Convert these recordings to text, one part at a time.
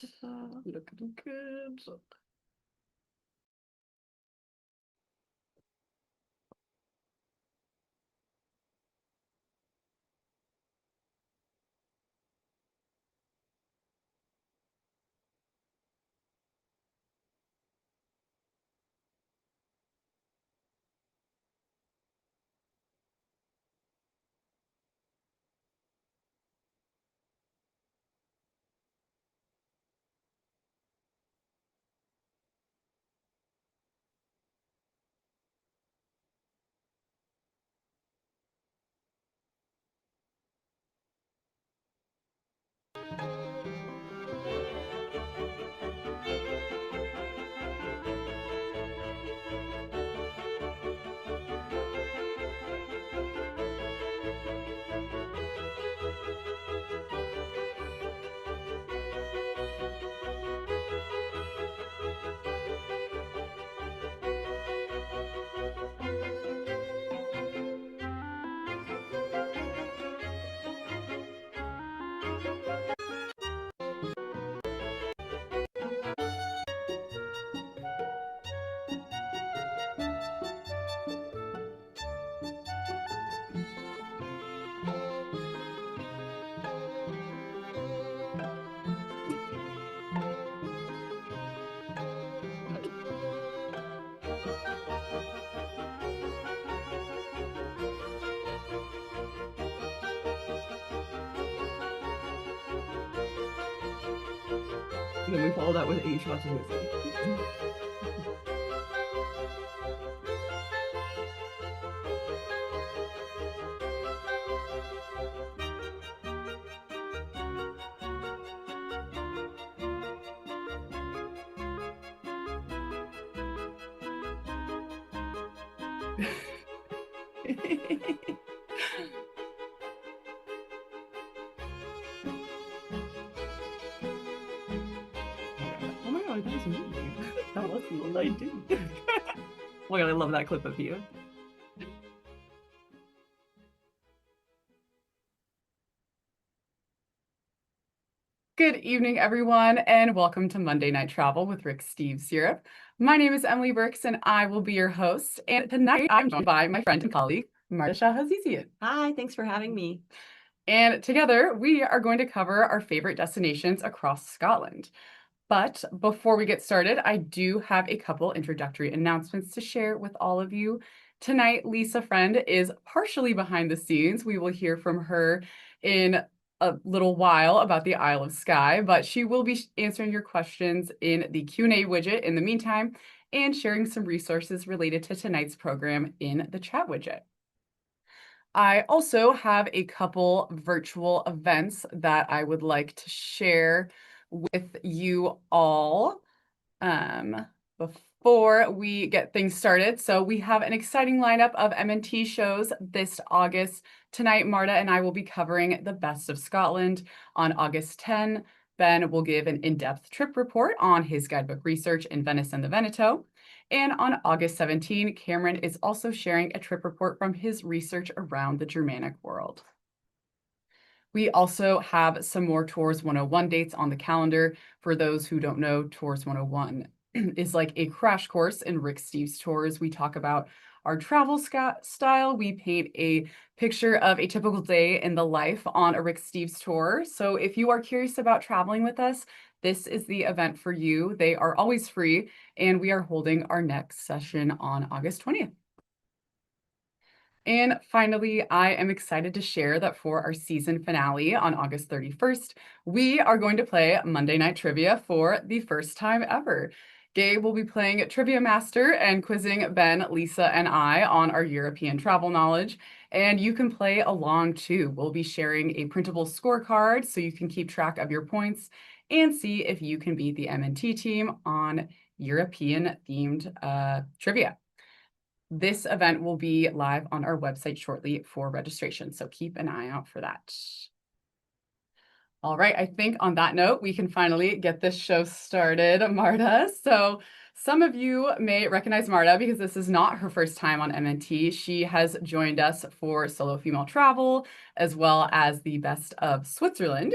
Looking good. And then we follow that with 8 shots of whiskey. Oh my god, that was me. That was the one I did. Oh my god, I love that clip of you. Good evening, everyone, and welcome to Monday Night Travel with Rick Steve Syrup. My name is Emily Burks, and I will be your host. And tonight, I'm joined by my friend and colleague, Marta Shakhazizan. Hi, thanks for having me. And together, we are going to cover our favorite destinations across Scotland. But before we get started, I do have a couple introductory announcements to share with all of you. Tonight, Lisa Friend is partially behind the scenes. We will hear from her in a little while about the Isle of Skye, but she will be answering your questions in the Q&A widget in the meantime and sharing some resources related to tonight's program in the chat widget. I also have a couple virtual events that I would like to share with you all before we get things started. So we have an exciting lineup of M&T shows this August. Tonight, Marta and I will be covering the best of Scotland. On August 10, Ben will give an in-depth trip report on his guidebook research in Venice and the Veneto. And on August 17, Cameron is also sharing a trip report from his research around the Germanic world. We also have some more Tours 101 dates on the calendar. For those who don't know, Tours 101 is like a crash course in Rick Steve's tours. We talk about our travel style. We paint a picture of a typical day in the life on a Rick Steve's tour. So if you are curious about traveling with us, this is the event for you. They are always free, and we are holding our next session on August 20th. And finally, I am excited to share that for our season finale on August 31st, we are going to play Monday Night Trivia for the first time ever. Gabe will be playing Trivia Master and quizzing Ben, Lisa, and I on our European travel knowledge. And you can play along too. We'll be sharing a printable scorecard so you can keep track of your points and see if you can beat the M&T team on European themed trivia. This event will be live on our website shortly for registration, so keep an eye out for that. All right, I think on that note, we can finally get this show started, Marta. So some of you may recognize Marta because this is not her first time on M&T. She has joined us for Solo Female Travel, as well as the Best of Switzerland.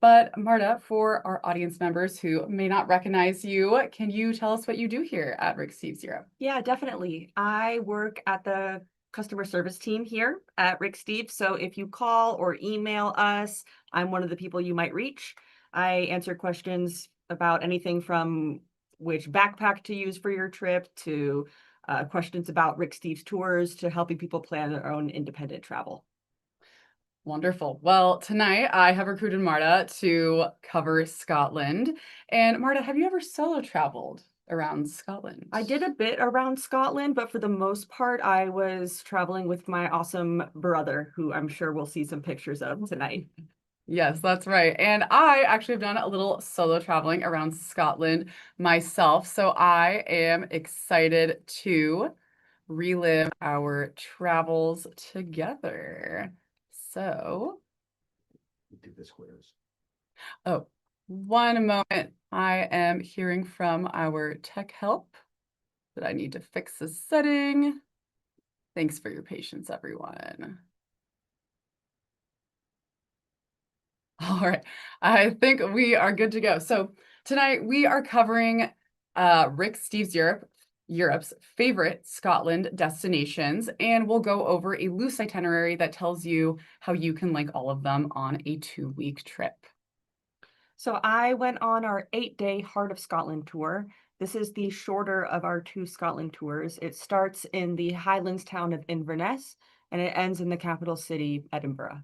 But Marta, for our audience members who may not recognize you, can you tell us what you do here at Rick Steves Europe? Yeah, definitely. I work at the customer service team here at Rick Steve. So if you call or email us, I'm one of the people you might reach. I answer questions about anything from which backpack to use for your trip to questions about Rick Steve's tours to helping people plan their own independent travel. Wonderful. Well, tonight I have recruited Marta to cover Scotland. And Marta, have you ever solo traveled around Scotland? I did a bit around Scotland, but for the most part, I was traveling with my awesome brother, who I'm sure we'll see some pictures of tonight. Yes, that's right. And I actually have done a little solo traveling around Scotland myself. So I am excited to relive our travels together. So, Do the squares. oh, one moment. I am hearing from our tech help that I need to fix the setting. Thanks for your patience, everyone. All right, I think we are good to go. So tonight we are covering Rick Steves Europe's favorite Scotland destinations, and we'll go over a loose itinerary that tells you how you can link all of them on a 2-week trip. So I went on our 8-day Heart of Scotland tour. This is the shorter of our 2 Scotland tours. It starts in the Highlands town of Inverness and it ends in the capital city, Edinburgh.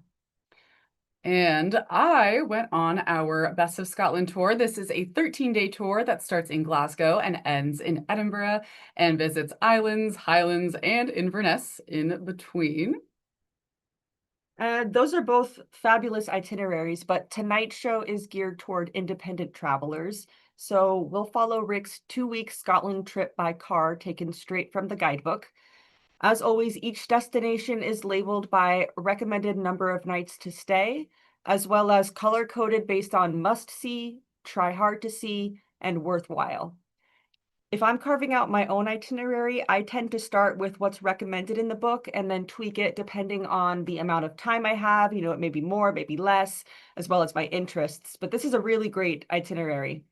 And I went on our Best of Scotland tour. This is a 13-day tour that starts in Glasgow and ends in Edinburgh and visits islands, highlands, and Inverness in between. Those are both fabulous itineraries, but tonight's show is geared toward independent travelers. So we'll follow Rick's 2-week Scotland trip by car taken straight from the guidebook. As always, each destination is labeled by recommended number of nights to stay, as well as color-coded based on must-see, try hard to see, and worthwhile. If I'm carving out my own itinerary, I tend to start with what's recommended in the book and then tweak it depending on the amount of time I have. It may be more, maybe less, as well as my interests. But this is a really great itinerary.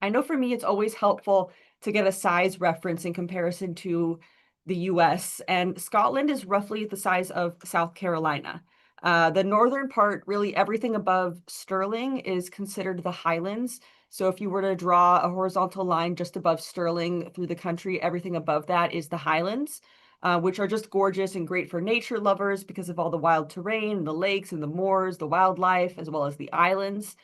I know for me, it's always helpful to get a size reference in comparison to the US, and Scotland is roughly the size of South Carolina. The northern part, really everything above Stirling is considered the Highlands. So if you were to draw a horizontal line just above Stirling through the country, everything above that is the Highlands, which are just gorgeous and great for nature lovers because of all the wild terrain, the lakes and the moors, the wildlife, as well as the islands.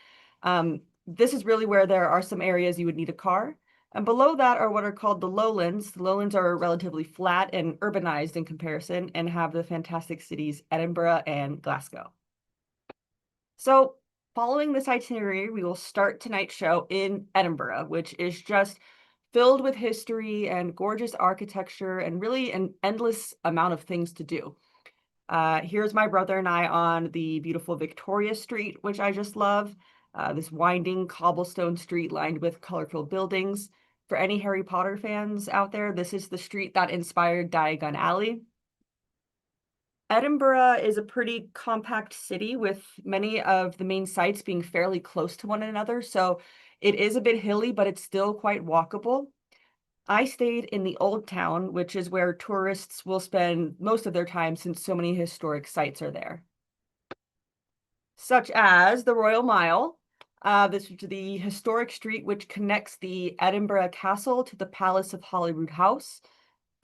This is really where there are some areas you would need a car. And below that are what are called the lowlands. The lowlands are relatively flat and urbanized in comparison and have the fantastic cities Edinburgh and Glasgow. So following this itinerary, we will start tonight's show in Edinburgh, which is just filled with history and gorgeous architecture and really an endless amount of things to do. Here's my brother and I on the beautiful Victoria Street, which I just love. This winding cobblestone street lined with colorful buildings. For any Harry Potter fans out there, this is the street that inspired Diagon Alley. Edinburgh is a pretty compact city with many of the main sites being fairly close to one another. So it is a bit hilly, but it's still quite walkable. I stayed in the Old Town, which is where tourists will spend most of their time since so many historic sites are there, such as the Royal Mile. This is the historic street which connects the Edinburgh Castle to the Palace of Holyrood House.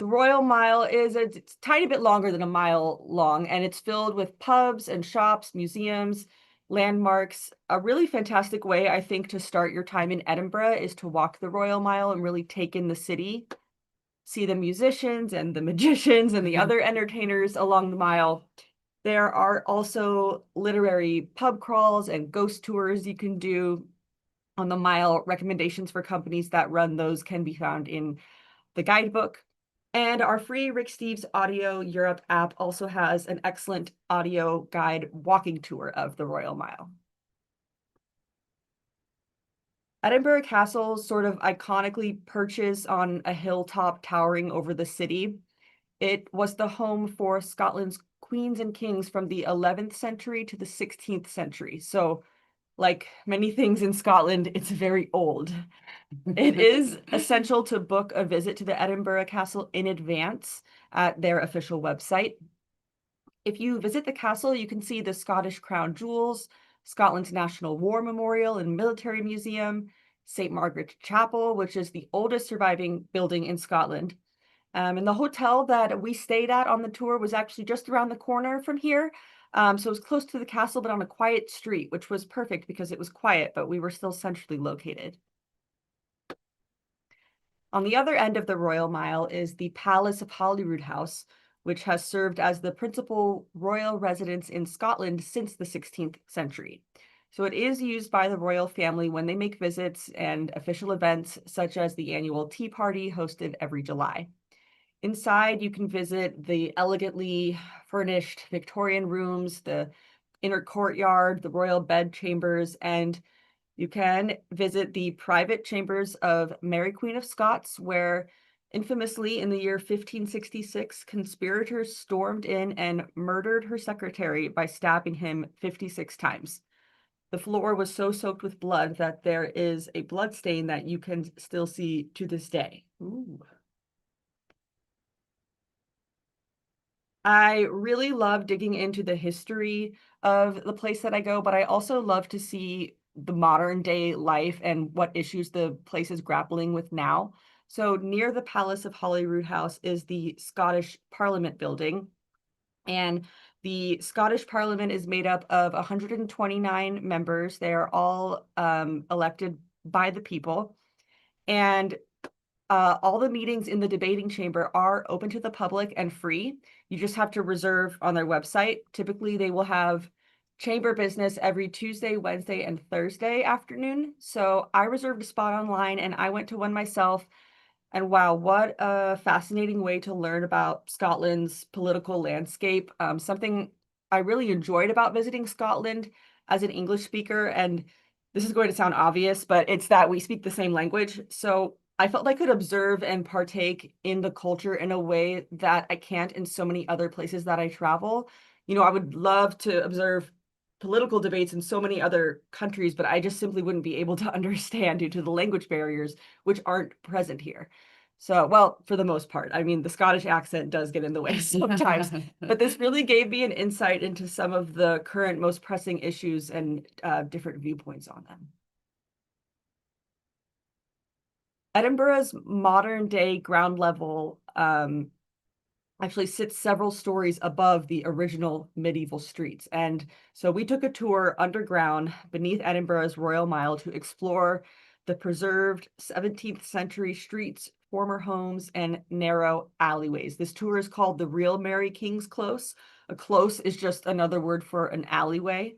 The Royal Mile is it's a tiny bit longer than a mile long, and it's filled with pubs and shops, museums, landmarks. A really fantastic way, I think, to start your time in Edinburgh is to walk the Royal Mile and really take in the city, see the musicians and the magicians and the other entertainers along the mile. There are also literary pub crawls and ghost tours you can do on the mile. Recommendations for companies that run those can be found in the guidebook. And our free Rick Steves Audio Europe app also has an excellent audio guide walking tour of the Royal Mile. Edinburgh Castle sort of iconically perches on a hilltop towering over the city. It was the home for Scotland's queens and kings from the 11th century to the 16th century. So like many things in Scotland, it's very old. It is essential to book a visit to the Edinburgh Castle in advance at their official website. If you visit the castle, you can see the Scottish Crown Jewels, Scotland's National War Memorial and Military Museum, St. Margaret's Chapel, which is the oldest surviving building in Scotland. And the hotel that we stayed at on the tour was actually just around the corner from here. So it was close to the castle, but on a quiet street, which was perfect because it was quiet, but we were still centrally located. On the other end of the Royal Mile is the Palace of Holyrood House, which has served as the principal royal residence in Scotland since the 16th century. So it is used by the royal family when they make visits and official events, such as the annual tea party hosted every July. Inside, you can visit the elegantly furnished Victorian rooms, the inner courtyard, the royal bedchambers, and you can visit the private chambers of Mary Queen of Scots, where infamously in the year 1566, conspirators stormed in and murdered her secretary by stabbing him 56 times. The floor was so soaked with blood that there is a blood stain that you can still see to this day. Ooh. I really love digging into the history of the place that I go, but I also love to see the modern day life and what issues the place is grappling with now. So near the Palace of Holyrood House is the Scottish Parliament building. And the Scottish Parliament is made up of 129 members. They are all elected by the people. And all the meetings in the debating chamber are open to the public and free. You just have to reserve on their website. Typically, they will have chamber business every Tuesday, Wednesday, and Thursday afternoon. So I reserved a spot online and I went to one myself. And wow, what a fascinating way to learn about Scotland's political landscape. Something I really enjoyed about visiting Scotland as an English speaker, and this is going to sound obvious, but it's that we speak the same language. So I felt I could observe and partake in the culture in a way that I can't in so many other places that I travel. You know, I would love to observe political debates in so many other countries, but I just simply wouldn't be able to understand due to the language barriers, which aren't present here. So, well, for the most part, I mean, the Scottish accent does get in the way sometimes, but this really gave me an insight into some of the current most pressing issues and different viewpoints on them. Edinburgh's modern day ground level actually sits several stories above the original medieval streets. And so we took a tour underground beneath Edinburgh's Royal Mile to explore the preserved 17th century streets, former homes, and narrow alleyways. This tour is called the Real Mary King's Close. A close is just another word for an alleyway.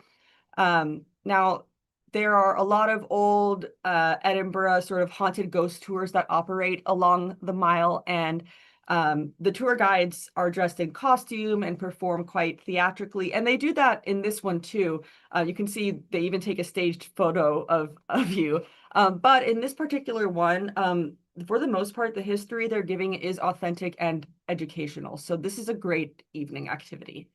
Now, there are a lot of old Edinburgh sort of haunted ghost tours that operate along the mile, and the tour guides are dressed in costume and perform quite theatrically, and they do that in this one too. You can see they even take a staged photo of you. But in this particular one, for the most part, the history they're giving is authentic and educational. So this is a great evening activity.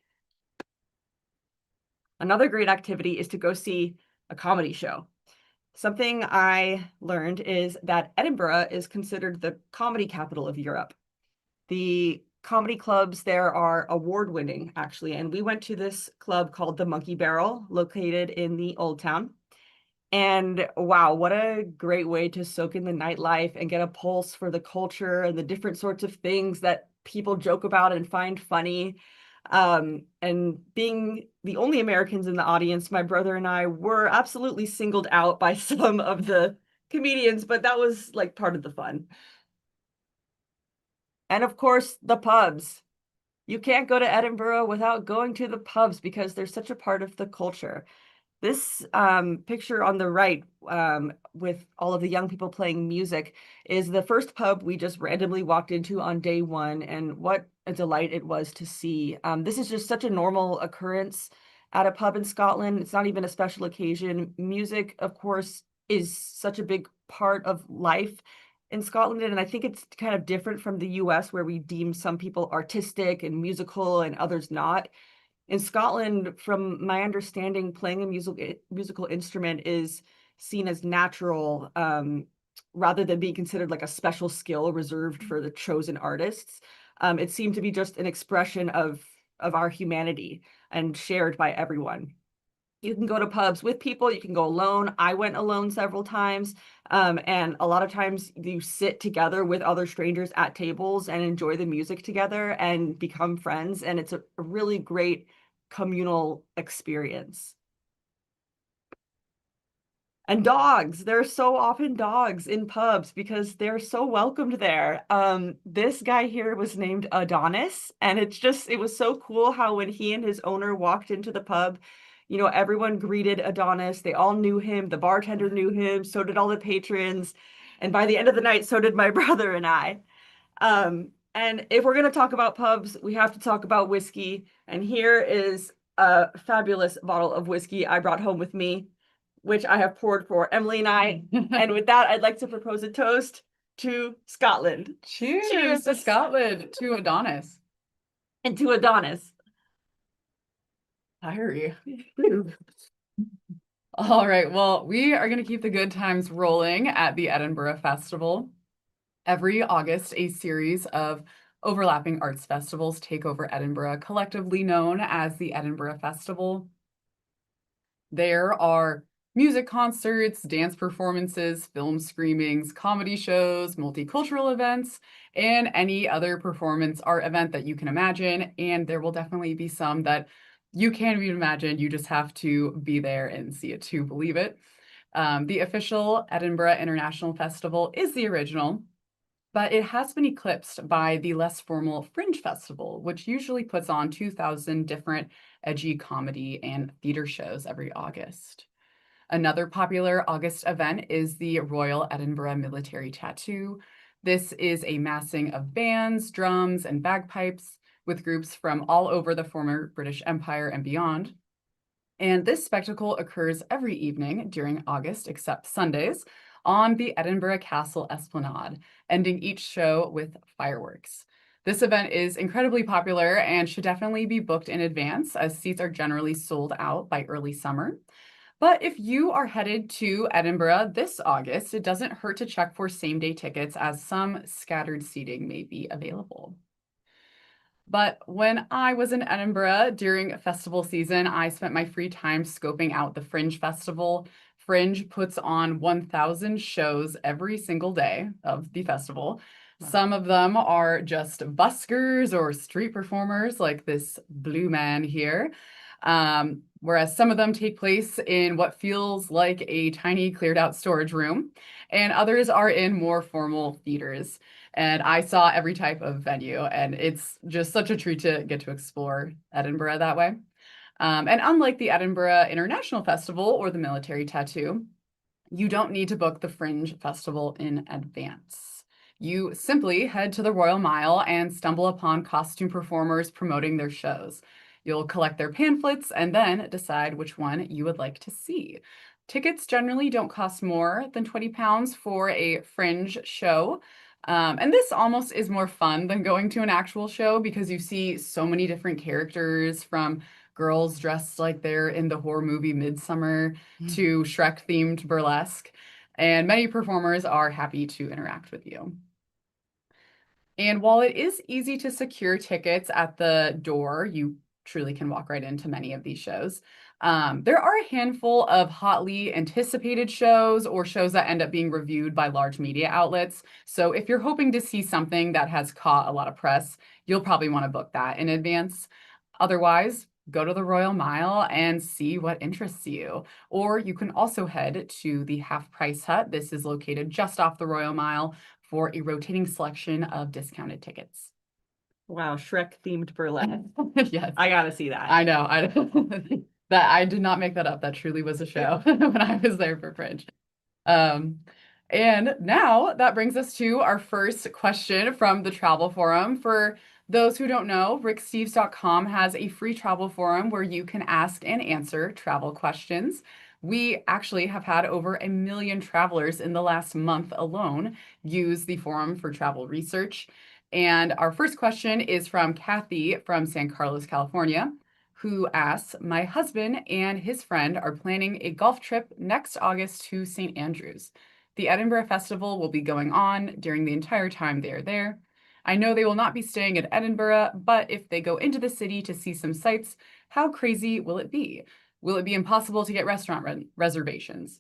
Another great activity is to go see a comedy show. Something I learned is that Edinburgh is considered the comedy capital of Europe. The comedy clubs there are award-winning, actually, and we went to this club called the Monkey Barrel, located in the Old Town. And wow, what a great way to soak in the nightlife and get a pulse for the culture and the different sorts of things that people joke about and find funny. And being the only Americans in the audience, my brother and I were absolutely singled out by some of the comedians, but that was like part of the fun. And of course, the pubs. You can't go to Edinburgh without going to the pubs because they're such a part of the culture. This picture on the right with all of the young people playing music is the first pub we just randomly walked into on day one, and what a delight it was to see. This is just such a normal occurrence at a pub in Scotland. It's not even a special occasion. Music, of course, is such a big part of life in Scotland, and I think it's kind of different from the US where we deem some people artistic and musical and others not. In Scotland, from my understanding, playing a musical instrument is seen as natural, rather than being considered like a special skill reserved for the chosen artists. It seemed to be just an expression of our humanity and shared by everyone. You can go to pubs with people, you can go alone. I went alone several times. And a lot of times you sit together with other strangers at tables and enjoy the music together and become friends. And it's a really great communal experience. And dogs, there are so often dogs in pubs because they're so welcomed there. This guy here was named Adonis, and it was so cool how when he and his owner walked into the pub, everyone greeted Adonis. They all knew him. The bartender knew him. So did all the patrons. And by the end of the night, so did my brother and I. And if we're going to talk about pubs, we have to talk about whiskey. And here is a fabulous bottle of whiskey I brought home with me, which I have poured for Emily and I. And with that, I'd like to propose a toast to Scotland. Cheers, Cheers to Scotland, to Adonis. And to Adonis. Fiery. All right, well, we are going to keep the good times rolling at the Edinburgh Festival. Every August, a series of overlapping arts festivals take over Edinburgh, collectively known as the Edinburgh Festival. There are music concerts, dance performances, film screenings, comedy shows, multicultural events, and any other performance art event that you can imagine. And there will definitely be some that you can't even imagine. You just have to be there and see it to believe it. The official Edinburgh International Festival is the original, but it has been eclipsed by the less formal Fringe Festival, which usually puts on 2,000 different edgy comedy and theater shows every August. Another popular August event is the Royal Edinburgh Military Tattoo. This is a massing of bands, drums, and bagpipes with groups from all over the former British Empire and beyond. And this spectacle occurs every evening during August, except Sundays, on the Edinburgh Castle Esplanade, ending each show with fireworks. This event is incredibly popular and should definitely be booked in advance, as seats are generally sold out by early summer. But if you are headed to Edinburgh this August, it doesn't hurt to check for same-day tickets, as some scattered seating may be available. But when I was in Edinburgh during festival season, I spent my free time scoping out the Fringe Festival. Fringe puts on 1,000 shows every single day of the festival. Wow. Some of them are just buskers or street performers like this blue man here. Whereas some of them take place in what feels like a tiny cleared out storage room, and others are in more formal theaters. And I saw every type of venue, and it's just such a treat to get to explore Edinburgh that way. And unlike the Edinburgh International Festival or the Military Tattoo, you don't need to book the Fringe Festival in advance. You simply head to the Royal Mile and stumble upon costume performers promoting their shows. You'll collect their pamphlets and then decide which one you would like to see. Tickets generally don't cost more than £20 for a Fringe show. And this almost is more fun than going to an actual show because you see so many different characters, from girls dressed like they're in the horror movie Midsummer to Shrek-themed burlesque. And many performers are happy to interact with you. And while it is easy to secure tickets at the door, you truly can walk right into many of these shows. There are a handful of hotly anticipated shows or shows that end up being reviewed by large media outlets. So if you're hoping to see something that has caught a lot of press, you'll probably want to book that in advance. Otherwise, go to the Royal Mile and see what interests you. Or you can also head to the Half Price Hut. This is located just off the Royal Mile for a rotating selection of discounted tickets. Wow, Shrek-themed burlesque. Yes. I gotta see that. I know. That I did not make that up. That truly was a show when I was there for Fringe. And now that brings us to our first question from the Travel Forum. For those who don't know, ricksteves.com has a free travel forum where you can ask and answer travel questions. We actually have had over 1 million travelers in the last month alone use the forum for travel research. And our first question is from Kathy from San Carlos, California, who asks, my husband and his friend are planning a golf trip next August to St. Andrews. The Edinburgh Festival will be going on during the entire time they are there. I know they will not be staying at Edinburgh, but if they go into the city to see some sights, how crazy will it be? Will it be impossible to get restaurant reservations?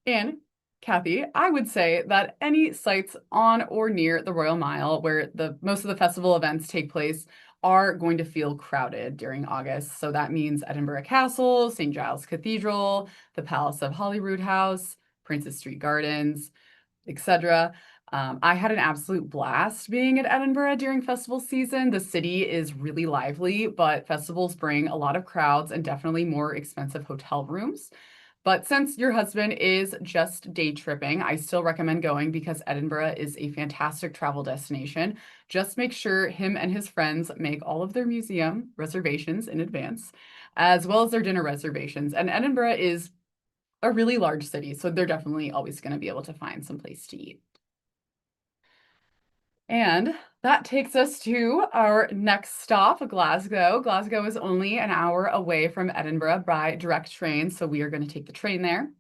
And Kathy, I would say that any sites on or near the Royal Mile where most of the festival events take place are going to feel crowded during August. So that means Edinburgh Castle, St. Giles Cathedral, the Palace of Holyrood House, Princess Street Gardens, etc. I had an absolute blast being at Edinburgh during festival season. The city is really lively, but festivals bring a lot of crowds and definitely more expensive hotel rooms. But since your husband is just day tripping, I still recommend going because Edinburgh is a fantastic travel destination. Just make sure him and his friends make all of their museum reservations in advance, as well as their dinner reservations. And Edinburgh is a really large city, so they're definitely always going to be able to find some place to eat. And that takes us to our next stop, Glasgow. Glasgow is only an hour away from Edinburgh by direct train, so we are going to take the train there.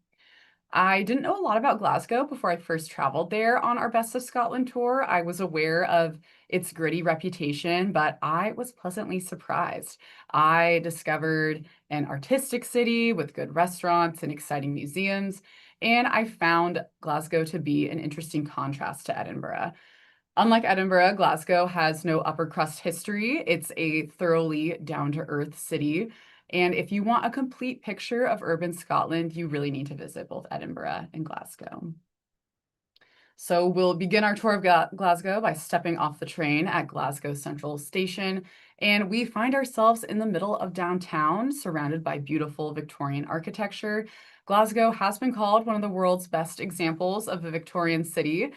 I didn't know a lot about Glasgow before I first traveled there on our Best of Scotland tour. I was aware of its gritty reputation, but I was pleasantly surprised. I discovered an artistic city with good restaurants and exciting museums, and I found Glasgow to be an interesting contrast to Edinburgh. Unlike Edinburgh, Glasgow has no upper crust history. It's a thoroughly down-to-earth city. And if you want a complete picture of urban Scotland, you really need to visit both Edinburgh and Glasgow. So we'll begin our tour of Glasgow by stepping off the train at Glasgow Central Station. And we find ourselves in the middle of downtown, surrounded by beautiful Victorian architecture. Glasgow has been called one of the world's best examples of a Victorian city.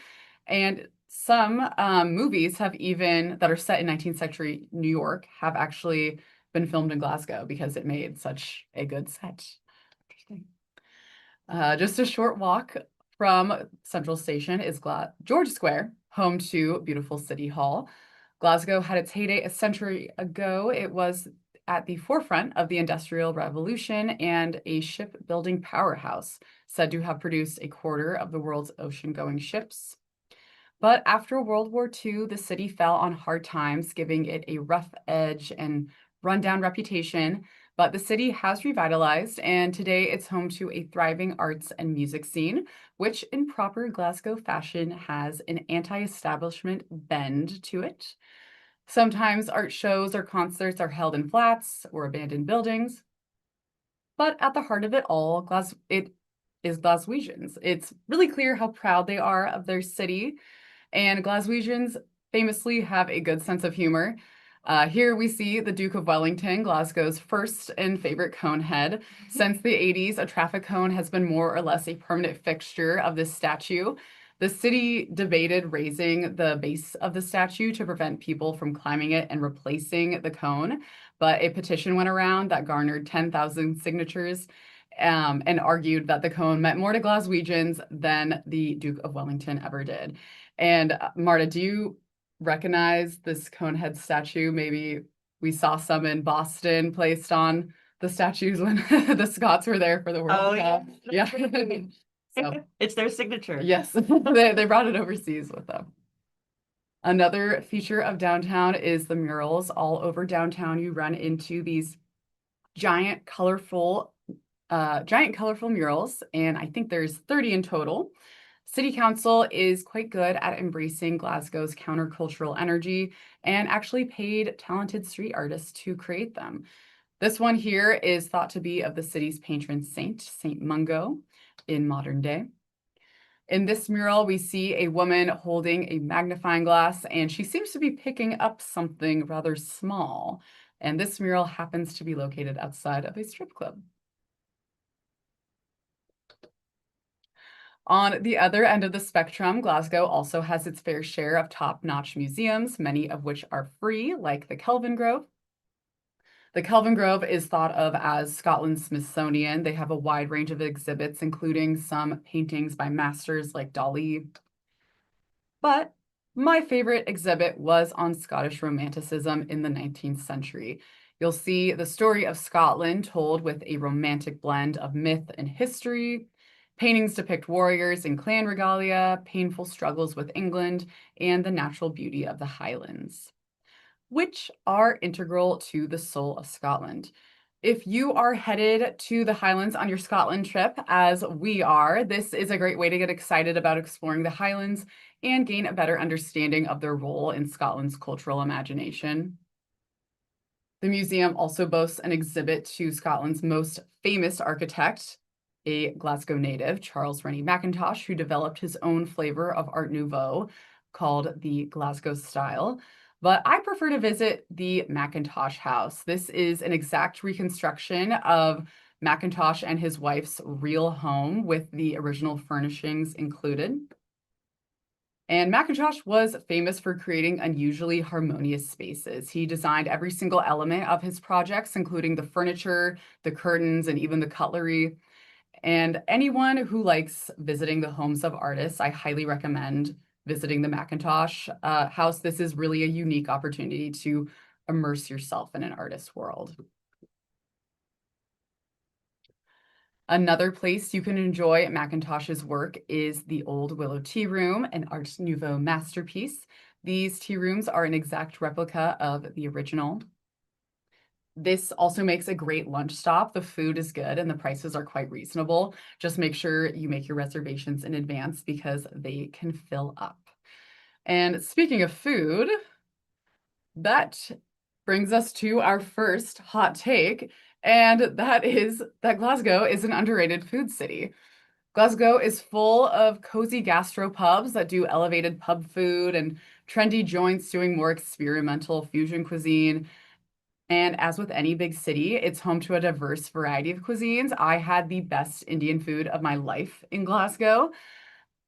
And some movies have even, that are set in 19th century New York, have actually been filmed in Glasgow because it made such a good set. Interesting. Just a short walk from Central Station is George Square, home to beautiful City Hall. Glasgow had its heyday a century ago. It was at the forefront of the Industrial Revolution and a shipbuilding powerhouse, said to have produced a quarter of the world's ocean-going ships. But after World War II, the city fell on hard times, giving it a rough edge and rundown reputation. But the city has revitalized, and today it's home to a thriving arts and music scene, which in proper Glasgow fashion has an anti-establishment bend to it. Sometimes art shows or concerts are held in flats or abandoned buildings. But at the heart of it all, it is Glaswegians. It's really clear how proud they are of their city. And Glaswegians famously have a good sense of humor. Here we see the Duke of Wellington, Glasgow's first and favorite cone head. Since the 80s, a traffic cone has been more or less a permanent fixture of this statue. The city debated raising the base of the statue to prevent people from climbing it and replacing the cone, but a petition went around that garnered 10,000 signatures and argued that the cone meant more to Glaswegians than the Duke of Wellington ever did. And Marta, do you recognize this conehead statue? Maybe we saw some in Boston placed on the statues when the Scots were there for the World Cup. Yeah. So, it's their signature. yes, they brought it overseas with them. Another feature of downtown is the murals. All over downtown, you run into these giant, colorful murals, and I think there's 30 in total. City Council is quite good at embracing Glasgow's countercultural energy and actually paid talented street artists to create them. This one here is thought to be of the city's patron saint, Saint Mungo, in modern day. In this mural, we see a woman holding a magnifying glass, and she seems to be picking up something rather small. And this mural happens to be located outside of a strip club. On the other end of the spectrum, Glasgow also has its fair share of top-notch museums, many of which are free, like the Kelvin Grove. The Kelvin Grove is thought of as Scotland's Smithsonian. They have a wide range of exhibits, including some paintings by masters like Dali. But my favorite exhibit was on Scottish Romanticism in the 19th century. You'll see the story of Scotland told with a romantic blend of myth and history. Paintings depict warriors in clan regalia, painful struggles with England, and the natural beauty of the Highlands, which are integral to the soul of Scotland. If you are headed to the Highlands on your Scotland trip, as we are, this is a great way to get excited about exploring the Highlands and gain a better understanding of their role in Scotland's cultural imagination. The museum also boasts an exhibit to Scotland's most famous architect, a Glasgow native, Charles Rennie Mackintosh, who developed his own flavor of Art Nouveau called the Glasgow style. But I prefer to visit the Mackintosh house. This is an exact reconstruction of Mackintosh and his wife's real home with the original furnishings included. And Mackintosh was famous for creating unusually harmonious spaces. He designed every single element of his projects, including the furniture, the curtains, and even the cutlery. And anyone who likes visiting the homes of artists, I highly recommend visiting the Mackintosh house. This is really a unique opportunity to immerse yourself in an artist's world. Another place you can enjoy Mackintosh's work is the Old Willow Tea Room, an Art Nouveau masterpiece. These tea rooms are an exact replica of the original. This also makes a great lunch stop. The food is good and the prices are quite reasonable. Just make sure you make your reservations in advance because they can fill up. And speaking of food, that brings us to our first hot take, and that is that Glasgow is an underrated food city. Glasgow is full of cozy gastropubs that do elevated pub food and trendy joints doing more experimental fusion cuisine. And as with any big city, it's home to a diverse variety of cuisines. I had the best Indian food of my life in Glasgow.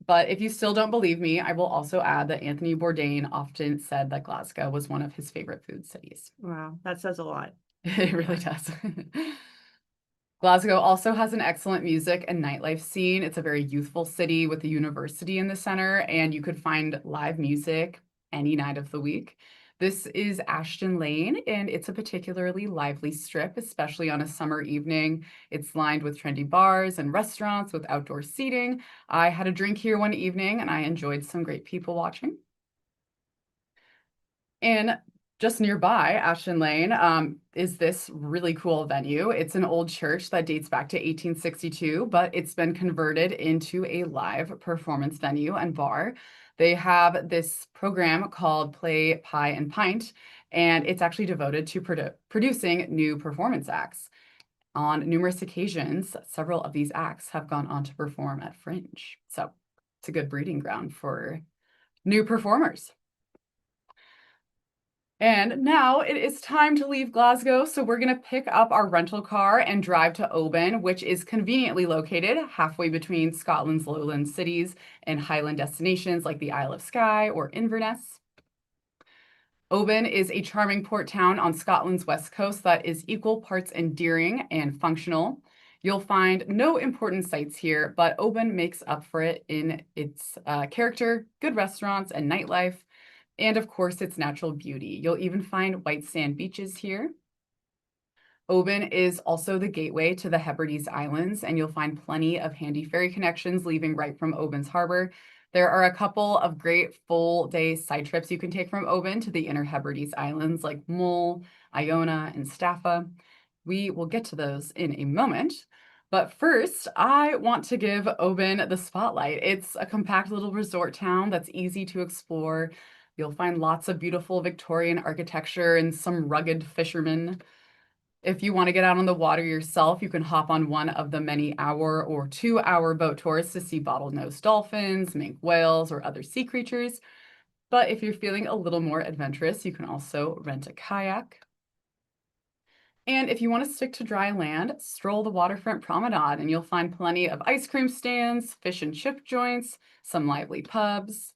But if you still don't believe me, I will also add that Anthony Bourdain often said that Glasgow was one of his favorite food cities. Wow, that says a lot. It really does. Glasgow also has an excellent music and nightlife scene. It's a very youthful city with a university in the center, and you could find live music any night of the week. This is Ashton Lane, and it's a particularly lively strip, especially on a summer evening. It's lined with trendy bars and restaurants with outdoor seating. I had a drink here one evening, and I enjoyed some great people watching. And just nearby Ashton Lane is this really cool venue. It's an old church that dates back to 1862, but it's been converted into a live performance venue and bar. They have this program called Play, Pie, and Pint, and it's actually devoted to producing new performance acts. On numerous occasions, several of these acts have gone on to perform at Fringe. So it's a good breeding ground for new performers. And now it is time to leave Glasgow, so we're going to pick up our rental car and drive to Oban, which is conveniently located halfway between Scotland's lowland cities and highland destinations like the Isle of Skye or Inverness. Oban is a charming port town on Scotland's west coast that is equal parts endearing and functional. You'll find no important sights here, but Oban makes up for it in its character, good restaurants, and nightlife. And of course, its natural beauty. You'll even find white sand beaches here. Oban is also the gateway to the Hebrides Islands, and you'll find plenty of handy ferry connections leaving right from Oban's harbor. There are a couple of great full-day side trips you can take from Oban to the Inner Hebrides Islands like Mull, Iona, and Staffa. We will get to those in a moment. But first, I want to give Oban the spotlight. It's a compact little resort town that's easy to explore. You'll find lots of beautiful Victorian architecture and some rugged fishermen. If you want to get out on the water yourself, you can hop on one of the many hour or 2-hour boat tours to see bottlenose dolphins, minke whales, or other sea creatures. But if you're feeling a little more adventurous, you can also rent a kayak. And if you want to stick to dry land, stroll the waterfront promenade and you'll find plenty of ice cream stands, fish and chip joints, some lively pubs.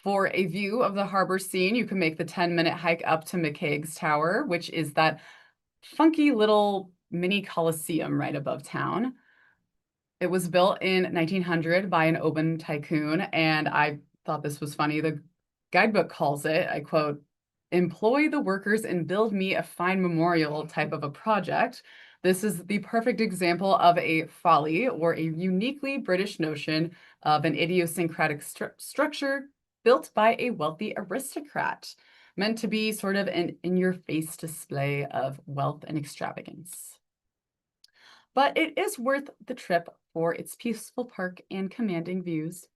For a view of the harbor scene, you can make the 10-minute hike up to McCaig's Tower, which is that funky little mini coliseum right above town. It was built in 1900 by an Oban tycoon, and I thought this was funny. The guidebook calls it, I quote, employ the workers and build me a fine memorial type of a project. This is the perfect example of a folly or a uniquely British notion of an idiosyncratic structure built by a wealthy aristocrat, meant to be sort of an in-your-face display of wealth and extravagance. But it is worth the trip for its peaceful park and commanding views.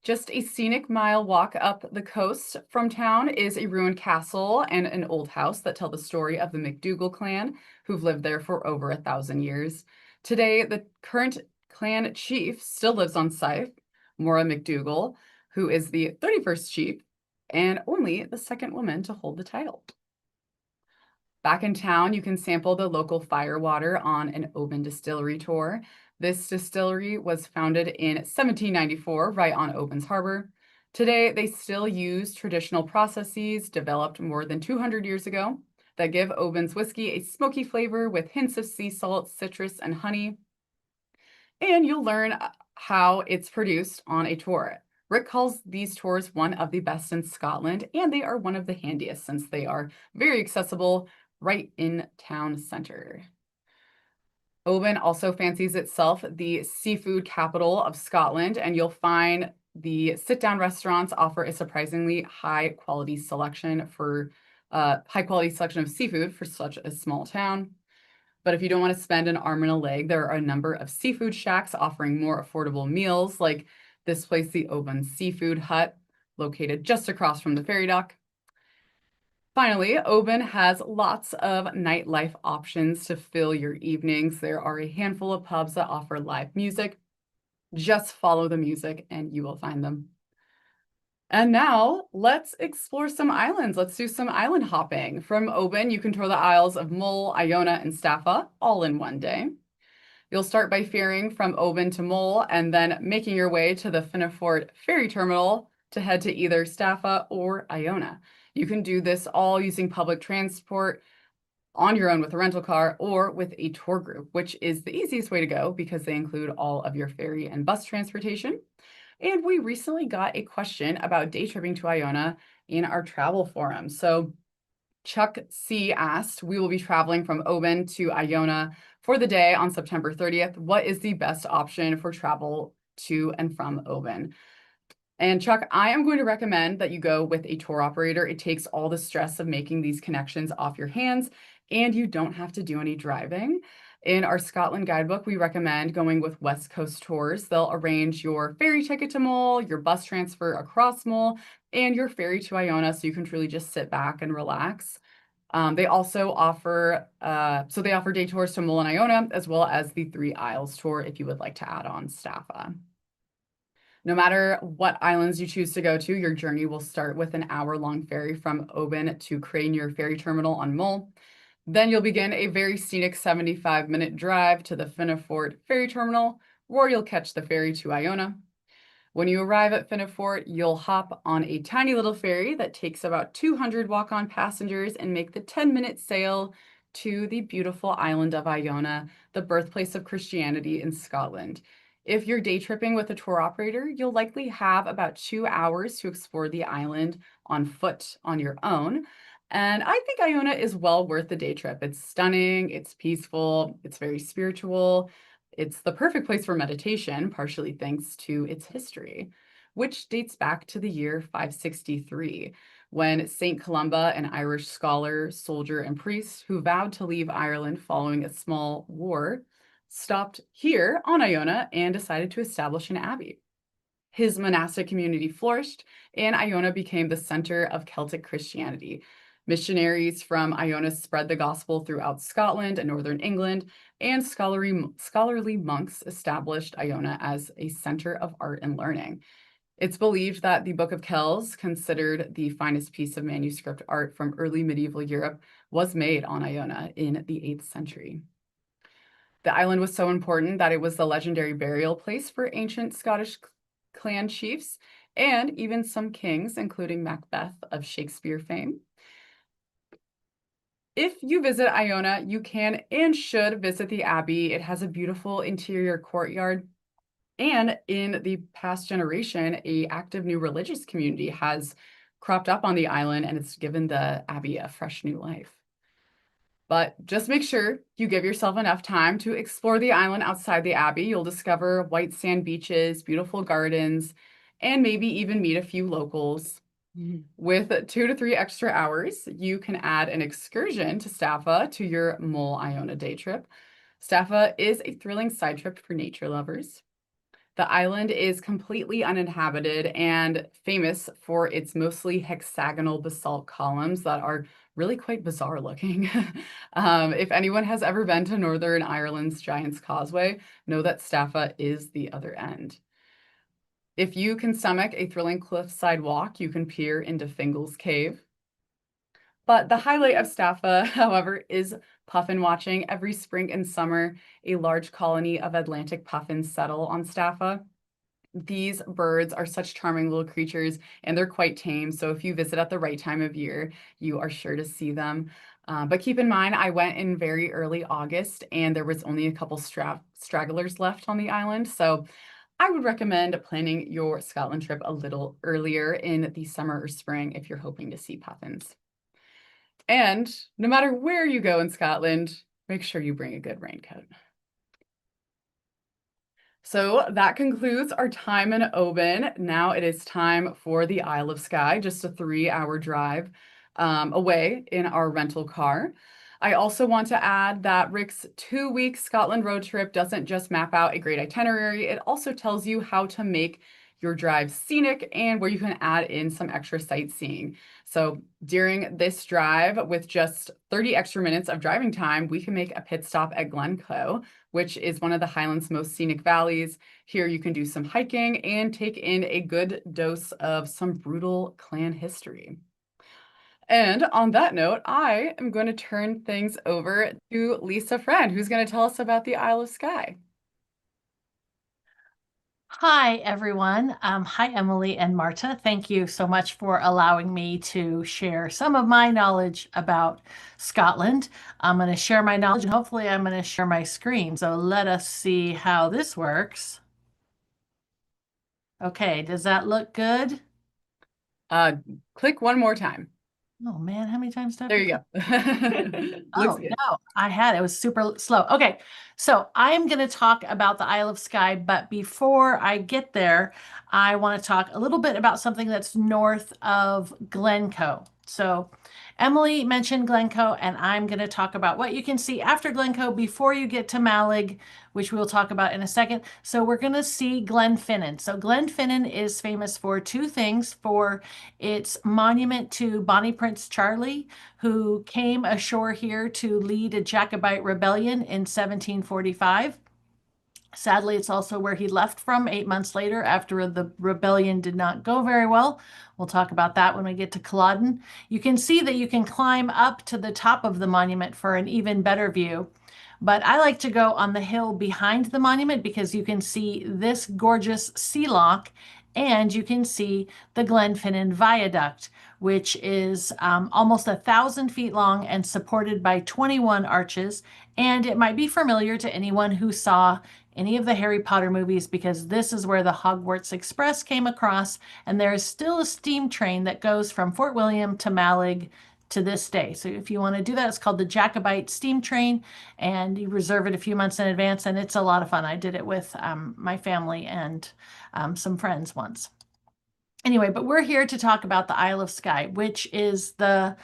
Just a scenic mile walk up the coast from town is a ruined castle and an old house that tell the story of the MacDougall clan, who've lived there for over 1,000 years. Today, the current clan chief still lives on site, Maura MacDougall, who is the 31st chief and only the second woman to hold the title. Back in town, you can sample the local firewater on an Oban distillery tour. This distillery was founded in 1794, right on Oban's Harbor. Today, they still use traditional processes developed more than 200 years ago that give Oban's whiskey a smoky flavor with hints of sea salt, citrus, and honey. And you'll learn how it's produced on a tour. Rick calls these tours one of the best in Scotland, and they are one of the handiest since they are very accessible right in town center. Oban also fancies itself the seafood capital of Scotland, and you'll find the sit-down restaurants offer a surprisingly high quality selection of seafood for such a small town. But if you don't want to spend an arm and a leg, there are a number of seafood shacks offering more affordable meals, like this place, the Oban Seafood Hut, located just across from the ferry dock. Finally, Oban has lots of nightlife options to fill your evenings. There are a handful of pubs that offer live music. Just follow the music and you will find them. And now let's explore some islands. Let's do some island hopping. From Oban, you can tour the Isles of Mull, Iona, and Staffa all in one day. You'll start by ferrying from Oban to Mull and then making your way to the Finnefort ferry terminal to head to either Staffa or Iona. You can do this all using public transport on your own with a rental car or with a tour group, which is the easiest way to go because they include all of your ferry and bus transportation. And we recently got a question about day tripping to Iona in our travel forum. So Chuck C asked, we will be traveling from Oban to Iona for the day on September 30th. What is the best option for travel to and from Oban? And Chuck, I am going to recommend that you go with a tour operator. It takes all the stress of making these connections off your hands, and you don't have to do any driving. In our Scotland guidebook, we recommend going with West Coast Tours. They'll arrange your ferry ticket to Mull, your bus transfer across Mull, and your ferry to Iona, so you can truly just sit back and relax. They also offer, they offer day tours to Mull and Iona, as well as the Three Isles tour if you would like to add on Staffa. No matter what islands you choose to go to, your journey will start with an hour-long ferry from Oban to Craignier Ferry Terminal on Mull. Then you'll begin a very scenic 75-minute drive to the Finnefort Ferry Terminal, where you'll catch the ferry to Iona. When you arrive at Finnefort, you'll hop on a tiny little ferry that takes about 200 walk-on passengers and make the 10-minute sail to the beautiful island of Iona, the birthplace of Christianity in Scotland. If you're day tripping with a tour operator, you'll likely have about 2 hours to explore the island on foot on your own. And I think Iona is well worth the day trip. It's stunning, it's peaceful, it's very spiritual. It's the perfect place for meditation, partially thanks to its history, which dates back to the year 563, when St. Columba, an Irish scholar, soldier, and priest who vowed to leave Ireland following a small war, stopped here on Iona and decided to establish an abbey. His monastic community flourished, and Iona became the center of Celtic Christianity. Missionaries from Iona spread the gospel throughout Scotland and northern England, and scholarly monks established Iona as a center of art and learning. It's believed that the Book of Kells, considered the finest piece of manuscript art from early medieval Europe, was made on Iona in the 8th century. The island was so important that it was the legendary burial place for ancient Scottish clan chiefs and even some kings, including Macbeth of Shakespeare fame. If you visit Iona, you can and should visit the Abbey. It has a beautiful interior courtyard. And in the past generation, an active new religious community has cropped up on the island, and it's given the abbey a fresh new life. But just make sure you give yourself enough time to explore the island outside the abbey. You'll discover white sand beaches, beautiful gardens, and maybe even meet a few locals. With 2 to 3 extra hours, you can add an excursion to Staffa to your Mole Iona day trip. Staffa is a thrilling side trip for nature lovers. The island is completely uninhabited and famous for its mostly hexagonal basalt columns that are really quite bizarre looking. If anyone has ever been to Northern Ireland's Giant's Causeway, know that Staffa is the other end. If you can stomach a thrilling cliffside walk, you can peer into Fingal's Cave. But the highlight of Staffa, however, is puffin watching. Every spring and summer, a large colony of Atlantic puffins settle on Staffa. These birds are such charming little creatures, and they're quite tame. So if you visit at the right time of year, you are sure to see them. But keep in mind, I went in very early August, and there was only a couple stragglers left on the island. So I would recommend planning your Scotland trip a little earlier in the summer or spring if you're hoping to see puffins. And no matter where you go in Scotland, make sure you bring a good raincoat. So that concludes our time in Oban. Now it is time for the Isle of Skye, just a 3-hour drive away in our rental car. I also want to add that Rick's 2-week Scotland road trip doesn't just map out a great itinerary, it also tells you how to make your drive scenic and where you can add in some extra sightseeing. So during this drive, with just 30 extra minutes of driving time, we can make a pit stop at Glencoe, which is one of the Highlands' most scenic valleys. Here you can do some hiking and take in a good dose of some brutal clan history. And on that note, I am going to turn things over to Lisa Friend, who's going to tell us about the Isle of Skye. Hi, everyone. Hi, Emily and Marta. Thank you so much for allowing me to share some of my knowledge about Scotland. I'm going to share my knowledge and hopefully I'm going to share my screen. So let us see how this works. Okay, does that look good? Click one more time. Oh man, how many times did I There you go. Looks Oh, good. no, I had it. It was super slow. Okay, so I'm going to talk about the Isle of Skye, but before I get there, I want to talk a little bit about something that's north of Glencoe. So Emily mentioned Glencoe, and I'm going to talk about what you can see after Glencoe before you get to Mallig, which we'll talk about in a second. So we're going to see Glenfinnan. So Glenfinnan is famous for two things: for its monument to Bonnie Prince Charlie, who came ashore here to lead a Jacobite rebellion in 1745. Sadly, it's also where he left from 8 months later after the rebellion did not go very well. We'll talk about that when we get to Culloden. You can see that you can climb up to the top of the monument for an even better view. But I like to go on the hill behind the monument because you can see this gorgeous sea loch and you can see the Glenfinnan Viaduct, which is almost 1,000 feet long and supported by 21 arches. And it might be familiar to anyone who saw any of the Harry Potter movies because this is where the Hogwarts Express came across, and there is still a steam train that goes from Fort William to Mallig to this day. So if you want to do that, it's called the Jacobite Steam Train, and you reserve it a few months in advance, and it's a lot of fun. I did it with my family and some friends once. Anyway, but we're here to talk about the Isle of Skye, which is the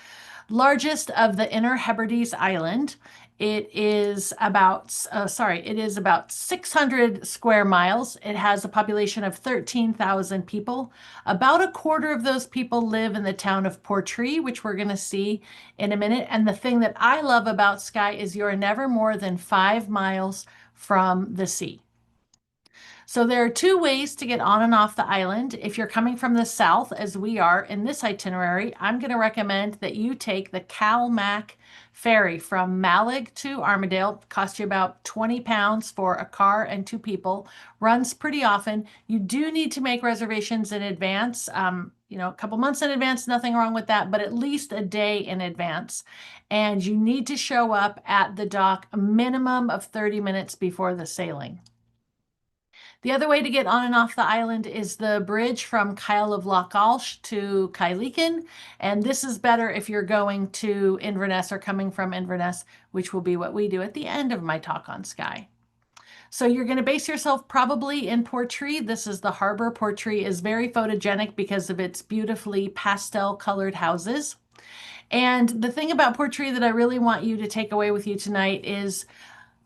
largest of the Inner Hebrides Island. It is about 600 square miles. It has a population of 13,000 people. About a quarter of those people live in the town of Portree, which we're going to see in a minute. And the thing that I love about Skye is you're never more than 5 miles from the sea. So there are two ways to get on and off the island. If you're coming from the south, as we are in this itinerary, I'm going to recommend that you take the Calmac ferry from Mallig to Armidale. It costs you about 20 pounds for a car and 2 people. Runs pretty often. You do need to make reservations in advance. A couple months in advance, nothing wrong with that, but at least a day in advance. And you need to show up at the dock a minimum of 30 minutes before the sailing. The other way to get on and off the island is the bridge from Kyle of Loch Alsh to Kailikin. And this is better if you're going to Inverness or coming from Inverness, which will be what we do at the end of my talk on Skye. So you're going to base yourself probably in Portree. This is the harbor. Portree is very photogenic because of its beautifully pastel colored houses. And the thing about Portree that I really want you to take away with you tonight is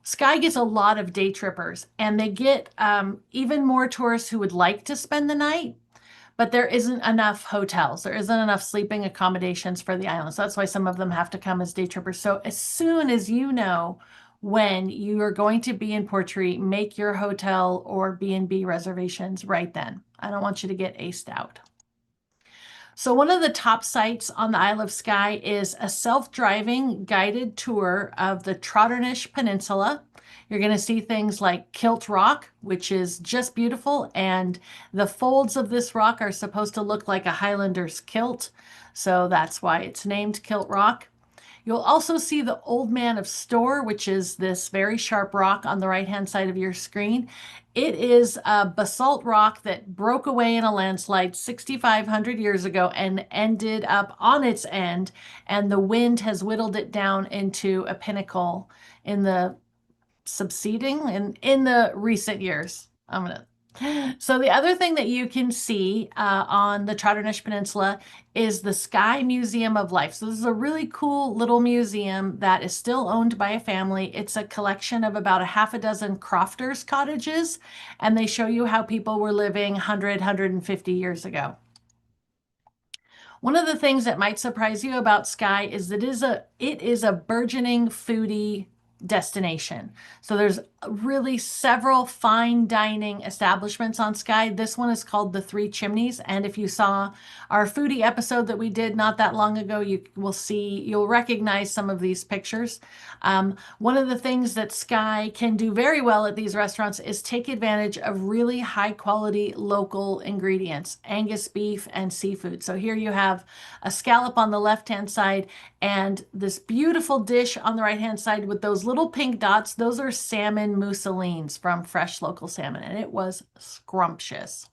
Skye gets a lot of day trippers, and they get even more tourists who would like to spend the night, but there isn't enough hotels. There isn't enough sleeping accommodations for the island. So that's why some of them have to come as day trippers. So as soon as you know when you are going to be in Portree, make your hotel or B&B reservations right then. I don't want you to get aced out. So one of the top sites on the Isle of Skye is a self-driving guided tour of the Trotternish Peninsula. You're going to see things like Kilt Rock, which is just beautiful, and the folds of this rock are supposed to look like a Highlander's kilt, so that's why it's named Kilt Rock. You'll also see the Old Man of Store, which is this very sharp rock on the right-hand side of your screen. It is a basalt rock that broke away in a landslide 6,500 years ago and ended up on its end, and the wind has whittled it down into a pinnacle in the subsiding and in the recent years. So the other thing that you can see on the Trotternish Peninsula is the Skye Museum of Life. So this is a really cool little museum that is still owned by a family. It's a collection of about a half a dozen crofters' cottages, and they show you how people were living 100, 150 years ago. One of the things that might surprise you about Skye is that it is a burgeoning foodie destination. So there's really several fine dining establishments on Skye. This one is called the Three Chimneys, and if you saw our foodie episode that we did not that long ago, you'll recognize some of these pictures. One of the things that Skye can do very well at these restaurants is take advantage of really high quality local ingredients, Angus beef and seafood. So here you have a scallop on the left-hand side and this beautiful dish on the right-hand side with those little pink dots. Those are salmon mousselines from fresh local salmon, and it was scrumptious.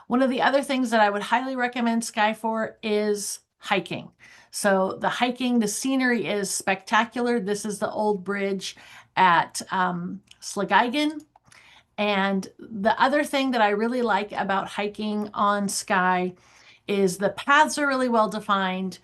One of the other things that I would highly recommend Skye for is hiking. So the scenery is spectacular. This is the old bridge at Slageigan. And the other thing that I really like about hiking on Skye is the paths are really well defined.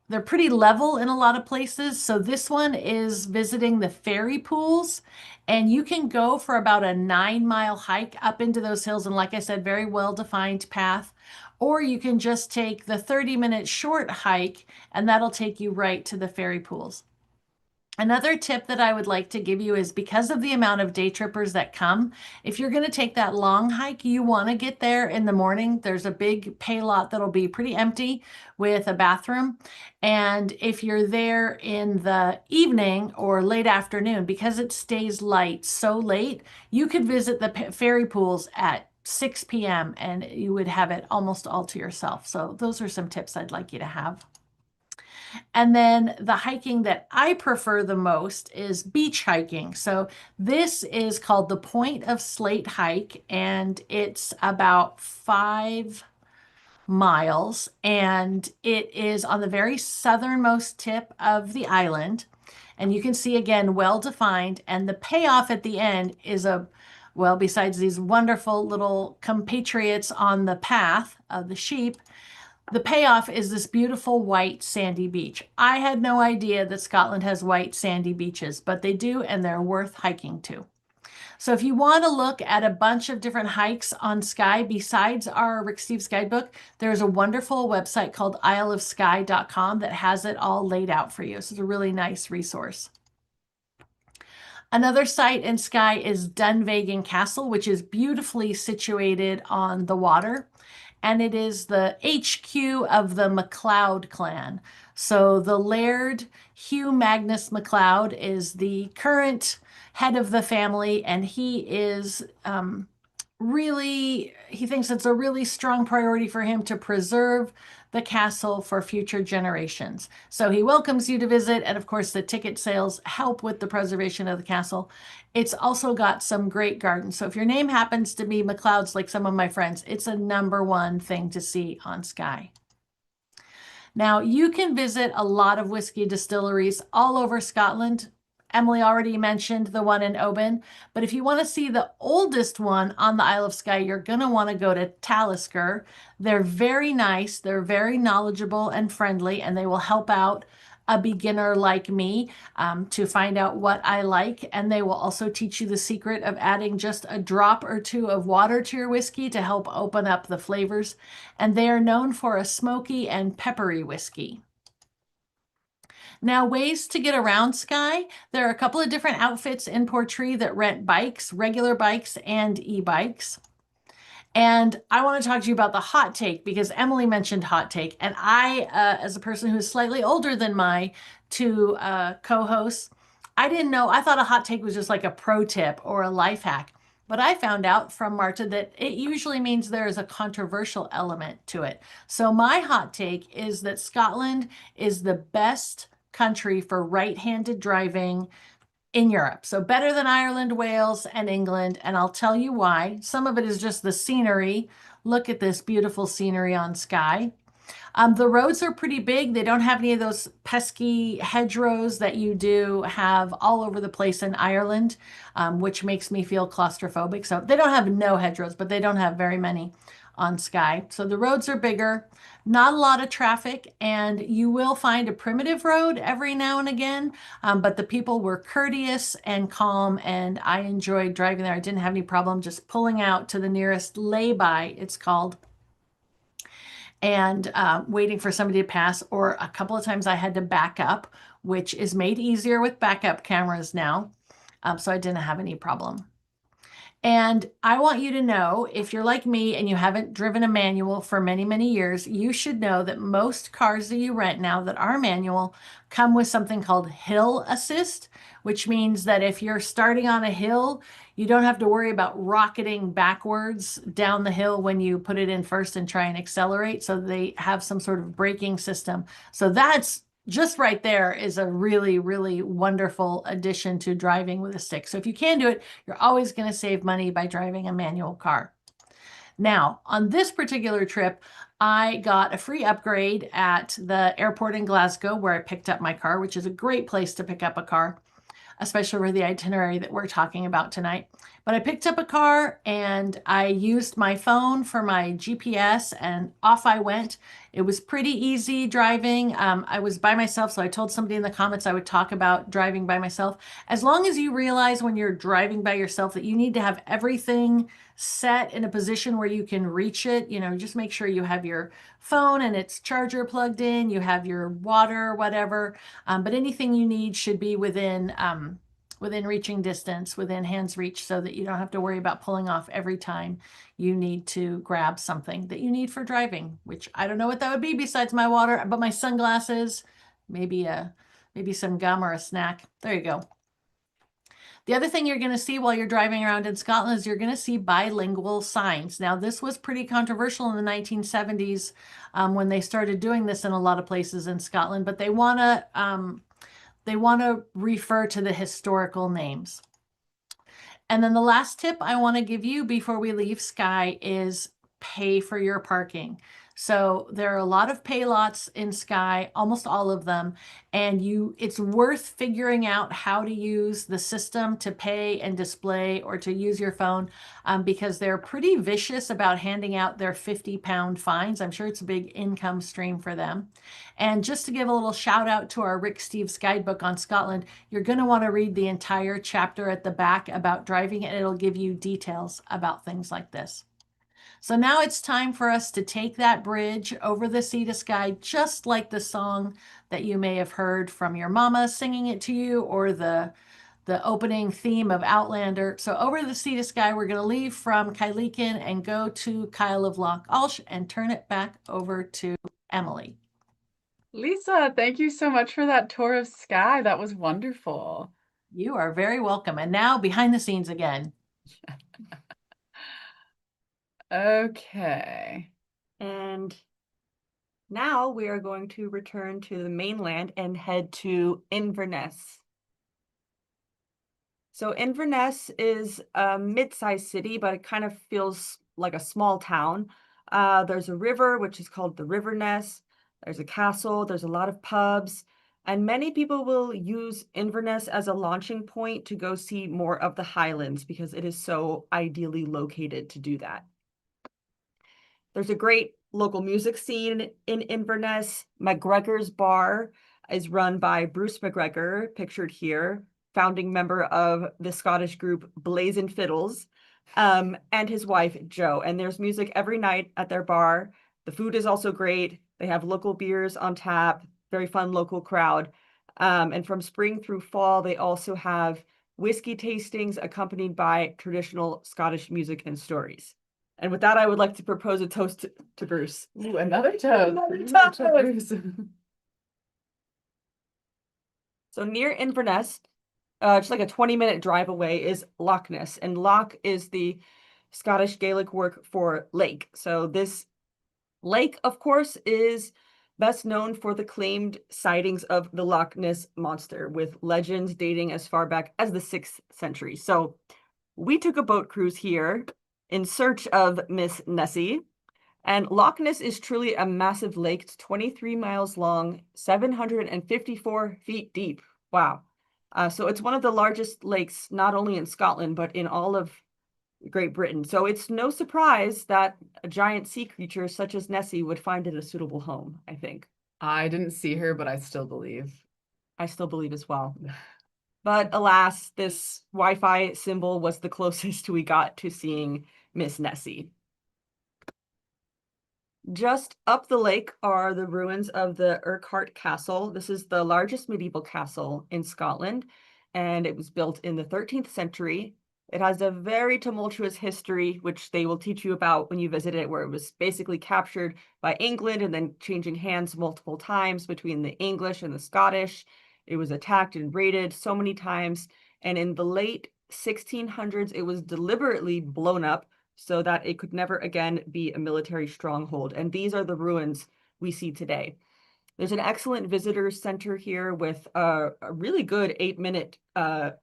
They're pretty level in a lot of places. So this one is visiting the fairy pools, and you can go for about a 9-mile hike up into those hills. And like I said, very well-defined path. Or you can just take the 30-minute short hike, and that'll take you right to the fairy pools. Another tip that I would like to give you is because of the amount of day trippers that come, if you're going to take that long hike, you want to get there in the morning. There's a big pay lot that'll be pretty empty with a bathroom. And if you're there in the evening or late afternoon, because it stays light so late, you could visit the fairy pools at 6 p.m. and you would have it almost all to yourself. So those are some tips I'd like you to have. And then the hiking that I prefer the most is beach hiking. So this is called the Point of Slate hike, and it's about 5 miles, and it is on the very southernmost tip of the island. And you can see again, well defined, and the payoff at the end is well, besides these wonderful little compatriots on the path of the sheep, the payoff is this beautiful white sandy beach. I had no idea that Scotland has white sandy beaches, but they do, and they're worth hiking to. So if you want to look at a bunch of different hikes on Skye besides our Rick Steves guidebook, there's a wonderful website called isleofskye.com that has it all laid out for you. So it's a really nice resource. Another site in Skye is Dunvegan Castle, which is beautifully situated on the water. And it is the HQ of the MacLeod clan. So the Laird Hugh Magnus MacLeod is the current head of the family, and he is he thinks it's a really strong priority for him to preserve the castle for future generations. So he welcomes you to visit, and of course, the ticket sales help with the preservation of the castle. It's also got some great gardens. So if your name happens to be McLeod's, like some of my friends, it's a #1 thing to see on Skye. Now, you can visit a lot of whiskey distilleries all over Scotland. Emily already mentioned the one in Oban, but if you want to see the oldest one on the Isle of Skye, you're going to want to go to Talisker. They're very nice, they're very knowledgeable and friendly, and they will help out a beginner like me to find out what I like. And they will also teach you the secret of adding just a drop or two of water to your whiskey to help open up the flavors. And they are known for a smoky and peppery whiskey. Now, ways to get around Skye. There are a couple of different outfits in Portree that rent bikes, regular bikes and e-bikes. And I want to talk to you about the hot take because Emily mentioned hot take. And I, as a person who's slightly older than my two co-hosts, I didn't know. I thought a hot take was just like a pro tip or a life hack. But I found out from Marta that it usually means there is a controversial element to it. So my hot take is that Scotland is the best country for right-handed driving in Europe. So better than Ireland, Wales, and England. And I'll tell you why. Some of it is just the scenery. Look at this beautiful scenery on Skye. The roads are pretty big. They don't have any of those pesky hedgerows that you do have all over the place in Ireland, which makes me feel claustrophobic. So they don't have no hedgerows, but they don't have very many on Skye. So the roads are bigger, not a lot of traffic, and you will find a primitive road every now and again, but the people were courteous and calm, and I enjoyed driving there. I didn't have any problem just pulling out to the nearest lay-by, it's called, and waiting for somebody to pass, or a couple of times I had to back up, which is made easier with backup cameras now, so I didn't have any problem. And I want you to know, if you're like me and you haven't driven a manual for many, many years, you should know that most cars that you rent now that are manual come with something called hill assist, which means that if you're starting on a hill, you don't have to worry about rocketing backwards down the hill when you put it in first and try and accelerate. So they have some sort of braking system. So that's just right there is a really, really wonderful addition to driving with a stick. So if you can do it, you're always going to save money by driving a manual car. Now, on this particular trip, I got a free upgrade at the airport in Glasgow where I picked up my car, which is a great place to pick up a car, especially for the itinerary that we're talking about tonight. But I picked up a car and I used my phone for my GPS and off I went. It was pretty easy driving. I was by myself, so I told somebody in the comments I would talk about driving by myself. As long as you realize when you're driving by yourself that you need to have everything set in a position where you can reach it, just make sure you have your phone and its charger plugged in, you have your water, whatever, but anything you need should be within reaching distance, within hand's reach, so that you don't have to worry about pulling off every time you need to grab something that you need for driving, which I don't know what that would be besides my water, but my sunglasses, maybe some gum or a snack. There you go. The other thing you're going to see while you're driving around in Scotland is you're going to see bilingual signs. Now, this was pretty controversial in the 1970s when they started doing this in a lot of places in Scotland, but they want to refer to the historical names. And then the last tip I want to give you before we leave Skye is pay for your parking. So there are a lot of pay lots in Skye, almost all of them, and it's worth figuring out how to use the system to pay and display or to use your phone because they're pretty vicious about handing out their £50 fines. I'm sure it's a big income stream for them. And just to give a little shout out to our Rick Steves guidebook on Scotland, you're going to want to read the entire chapter at the back about driving, and it'll give you details about things like this. So now it's time for us to take that bridge over the sea to Skye, just like the song that you may have heard from your mama singing it to you, or the opening theme of Outlander. So over the sea to Skye, we're going to leave from Cailleachin and go to Kyle of Loch Ulsh and turn it back over to Emily. Lisa, thank you so much for that tour of Skye. That was wonderful. You are very welcome. And now behind the scenes again. Okay. And now we are going to return to the mainland and head to Inverness. So Inverness is a mid-sized city, but it kind of feels like a small town. There's a river, which is called the River Ness. There's a castle. There's a lot of pubs. And many people will use Inverness as a launching point to go see more of the Highlands because it is so ideally located to do that. There's a great local music scene in Inverness. McGregor's Bar is run by Bruce McGregor, pictured here, founding member of the Scottish group Blazing Fiddles, and his wife, Jo. And there's music every night at their bar. The food is also great. They have local beers on tap, very fun local crowd. And from spring through fall, they also have whiskey tastings accompanied by traditional Scottish music and stories. And with that, I would like to propose a toast to Bruce. Ooh, another toast. Another Ooh, toast. to Bruce. So near Inverness, just like a 20-minute drive away, is Loch Ness. And Loch is the Scottish Gaelic word for lake. So this lake, of course, is best known for the claimed sightings of the Loch Ness monster, with legends dating as far back as the 6th century. So we took a boat cruise here in search of Miss Nessie. And Loch Ness is truly a massive lake. It's 23 miles long, 754 feet deep. Wow. So it's one of the largest lakes, not only in Scotland, but in all of Great Britain. So it's no surprise that a giant sea creature such as Nessie would find it a suitable home, I think. I didn't see her, but I still believe. I still believe as well. But alas, this Wi-Fi symbol was the closest we got to seeing Miss Nessie. Just up the lake are the ruins of the Urquhart Castle. This is the largest medieval castle in Scotland, and it was built in the 13th century. It has a very tumultuous history, which they will teach you about when you visit it, where it was basically captured by England and then changing hands multiple times between the English and the Scottish. It was attacked and raided so many times, and in the late 1600s, it was deliberately blown up so that it could never again be a military stronghold. And these are the ruins we see today. There's an excellent visitor center here with a really good 8-minute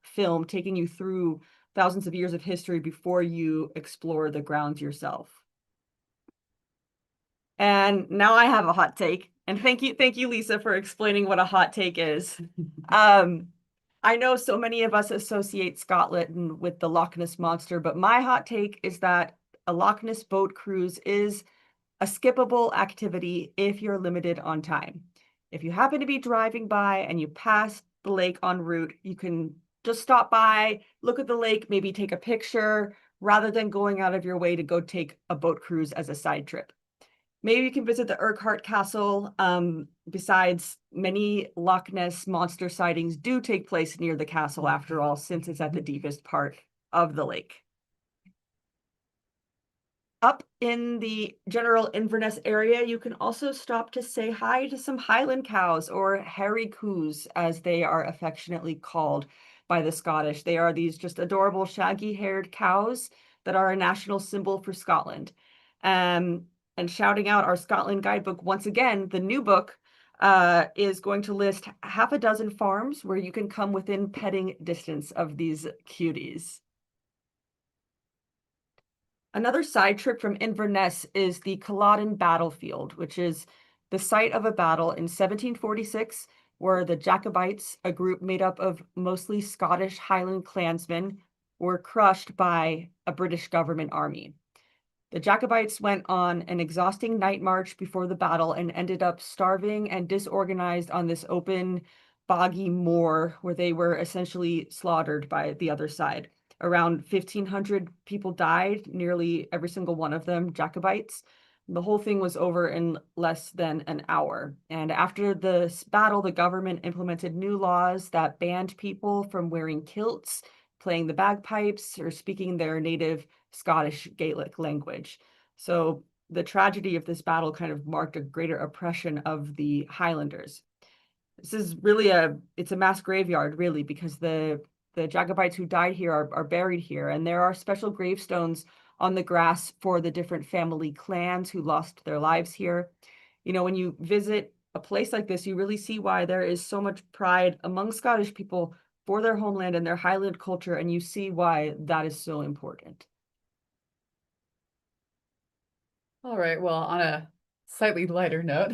film taking you through thousands of years of history before you explore the grounds yourself. And now I have a hot take. And thank you, Lisa, for explaining what a hot take is. I know so many of us associate Scotland with the Loch Ness Monster, but my hot take is that a Loch Ness boat cruise is a skippable activity if you're limited on time. If you happen to be driving by and you pass the lake en route, you can just stop by, look at the lake, maybe take a picture, rather than going out of your way to go take a boat cruise as a side trip. Maybe you can visit the Urquhart Castle. Besides, many Loch Ness monster sightings do take place near the castle after all, since it's at the deepest part of the lake. Up in the general Inverness area, you can also stop to say hi to some Highland cows, or hairy coos, as they are affectionately called by the Scottish. They are these just adorable shaggy-haired cows that are a national symbol for Scotland. And shouting out our Scotland guidebook once again, the new book is going to list half a dozen farms where you can come within petting distance of these cuties. Another side trip from Inverness is the Culloden battlefield, which is the site of a battle in 1746 where the Jacobites, a group made up of mostly Scottish Highland clansmen, were crushed by a British government army. The Jacobites went on an exhausting night march before the battle and ended up starving and disorganized on this open, boggy moor where they were essentially slaughtered by the other side. Around 1,500 people died, nearly every single one of them Jacobites. The whole thing was over in less than an hour. And after this battle, the government implemented new laws that banned people from wearing kilts, playing the bagpipes, or speaking their native Scottish Gaelic language. So the tragedy of this battle kind of marked a greater oppression of the Highlanders. This is really it's a mass graveyard, really, because the Jacobites who died here are buried here, and there are special gravestones on the grass for the different family clans who lost their lives here. You know, when you visit a place like this, you really see why there is so much pride among Scottish people for their homeland and their Highland culture, and you see why that is so important. All right, well, on a slightly lighter note,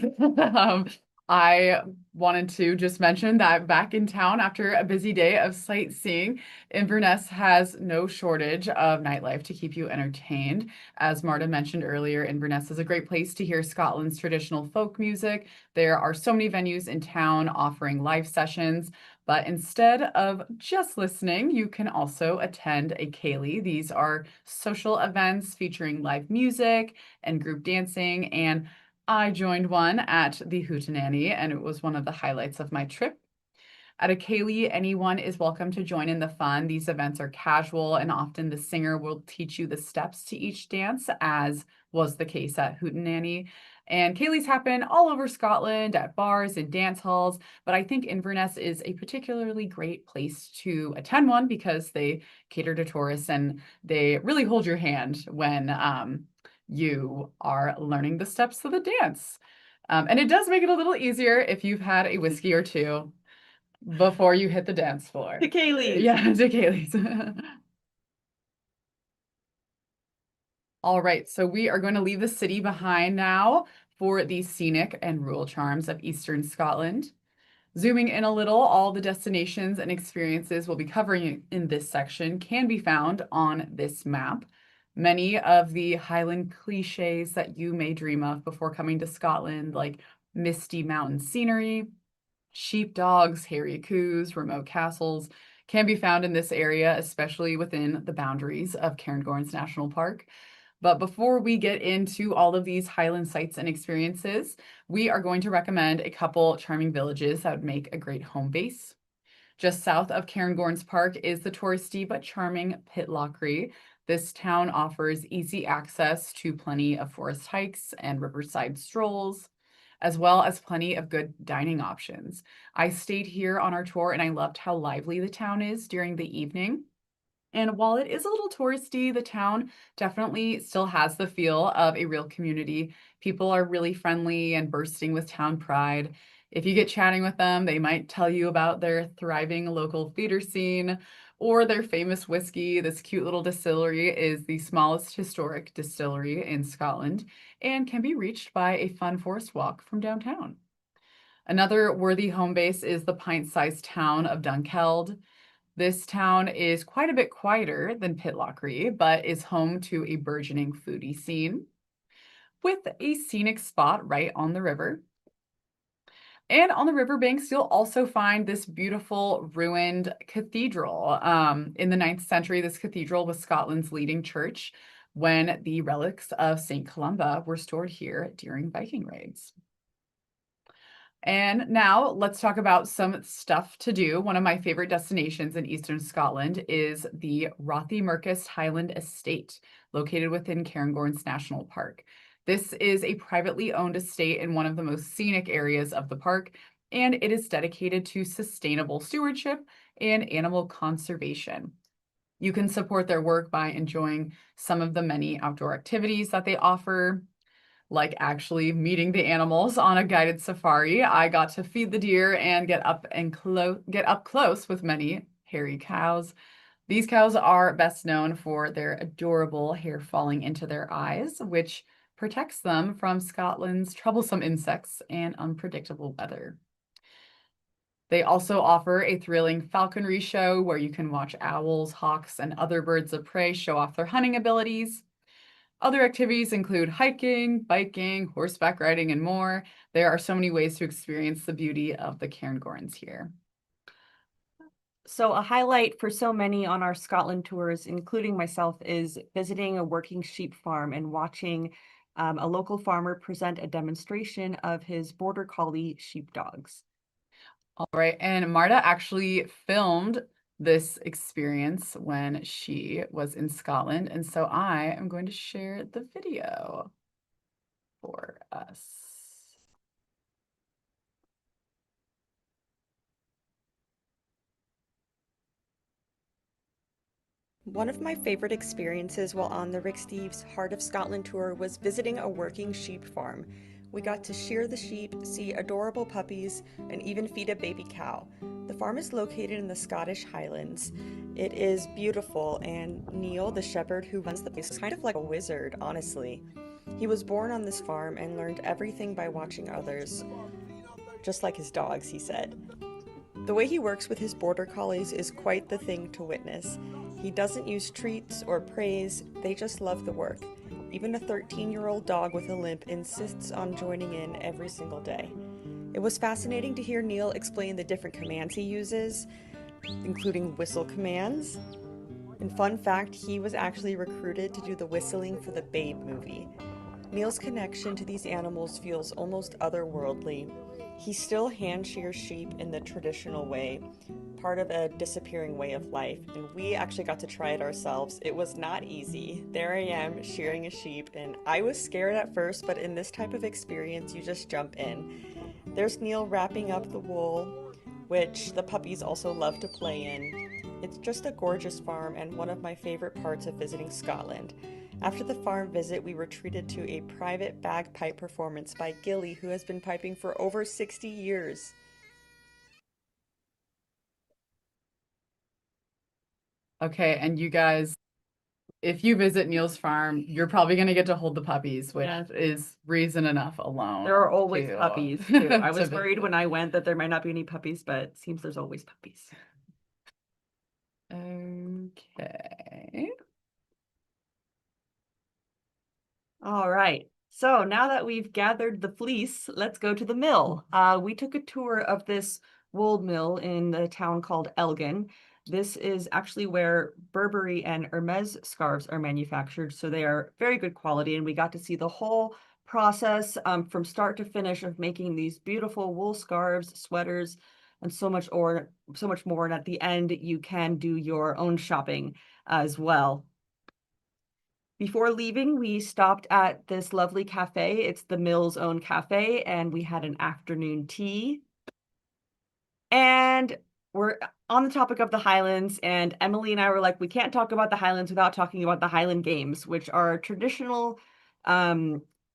I wanted to just mention that back in town after a busy day of sightseeing, Inverness has no shortage of nightlife to keep you entertained. As Marta mentioned earlier, Inverness is a great place to hear Scotland's traditional folk music. There are so many venues in town offering live sessions, but instead of just listening, you can also attend a ceilidh. These are social events featuring live music and group dancing, and I joined one at the Hootenanny, and it was one of the highlights of my trip. At a ceilidh, anyone is welcome to join in the fun. These events are casual, and often the singer will teach you the steps to each dance, as was the case at Hootenanny. And ceilidhs happen all over Scotland at bars and dance halls, but I think Inverness is a particularly great place to attend one because they cater to tourists and they really hold your hand when you are learning the steps of the dance. And it does make it a little easier if you've had a whiskey or two before you hit the dance floor. The ceilidhs. Yeah, the ceilidhs. All right, so we are going to leave the city behind now for the scenic and rural charms of Eastern Scotland. Zooming in a little, all the destinations and experiences we'll be covering in this section can be found on this map. Many of the Highland cliches that you may dream of before coming to Scotland, like misty mountain scenery, sheepdogs, hairy coos, remote castles, can be found in this area, especially within the boundaries of Cairngorms National Park. But before we get into all of these Highland sights and experiences, we are going to recommend a couple charming villages that would make a great home base. Just south of Cairngorms Park is the touristy but charming Pitlochry. This town offers easy access to plenty of forest hikes and riverside strolls, as well as plenty of good dining options. I stayed here on our tour and I loved how lively the town is during the evening. And while it is a little touristy, the town definitely still has the feel of a real community. People are really friendly and bursting with town pride. If you get chatting with them, they might tell you about their thriving local theater scene or their famous whiskey. This cute little distillery is the smallest historic distillery in Scotland and can be reached by a fun forest walk from downtown. Another worthy home base is the pint-sized town of Dunkeld. This town is quite a bit quieter than Pitlochry, but is home to a burgeoning foodie scene with a scenic spot right on the river. And on the riverbanks, you'll also find this beautiful ruined cathedral. In the 9th century, this cathedral was Scotland's leading church when the relics of St. Columba were stored here during Viking raids. And now let's talk about some stuff to do. One of my favorite destinations in Eastern Scotland is the Rothiemurchus Highland Estate, located within Cairngorms National Park. This is a privately owned estate in one of the most scenic areas of the park, and it is dedicated to sustainable stewardship and animal conservation. You can support their work by enjoying some of the many outdoor activities that they offer, like actually meeting the animals on a guided safari. I got to feed the deer and get up close with many hairy cows. These cows are best known for their adorable hair falling into their eyes, which protects them from Scotland's troublesome insects and unpredictable weather. They also offer a thrilling falconry show where you can watch owls, hawks, and other birds of prey show off their hunting abilities. Other activities include hiking, biking, horseback riding, and more. There are so many ways to experience the beauty of the Cairngorms here. So a highlight for so many on our Scotland tours, including myself, is visiting a working sheep farm and watching a local farmer present a demonstration of his border collie sheepdogs. All right, and Marta actually filmed this experience when she was in Scotland, and so I am going to share the video for us. One of my favorite experiences while on the Rick Steves Heart of Scotland tour was visiting a working sheep farm. We got to shear the sheep, see adorable puppies, and even feed a baby cow. The farm is located in the Scottish Highlands. It is beautiful, and Neil, the shepherd who runs the place, is kind of like a wizard, honestly. He was born on this farm and learned everything by watching others, just like his dogs, he said. The way he works with his border collies is quite the thing to witness. He doesn't use treats or praise, they just love the work. Even a 13-year-old dog with a limp insists on joining in every single day. It was fascinating to hear Neil explain the different commands he uses, including whistle commands. And fun fact, he was actually recruited to do the whistling for the Babe movie. Neil's connection to these animals feels almost otherworldly. He still hand shears sheep in the traditional way, part of a disappearing way of life, and we actually got to try it ourselves. It was not easy. There I am shearing a sheep, and I was scared at first, but in this type of experience, you just jump in. There's Neil wrapping up the wool, which the puppies also love to play in. It's just a gorgeous farm and one of my favorite parts of visiting Scotland. After the farm visit, we were treated to a private bagpipe performance by Gilly, who has been piping for over 60 years. Okay, and you guys, if you visit Neil's farm, you're probably going to get to hold the puppies, which Yeah. is reason enough alone. There are always to- puppies, too. I to was worried visit. when I went that there might not be any puppies, but it seems there's always puppies. Okay. All right. So now that we've gathered the fleece, let's go to the mill. We took a tour of this wool mill in the town called Elgin. This is actually where Burberry and Hermes scarves are manufactured, so they are very good quality, and we got to see the whole process from start to finish of making these beautiful wool scarves, sweaters, and so much more. And at the end, you can do your own shopping as well. Before leaving, we stopped at this lovely cafe. It's the mill's own cafe, and we had an afternoon tea. And we're on the topic of the Highlands, and Emily and I were like, we can't talk about the Highlands without talking about the Highland Games, which are a traditional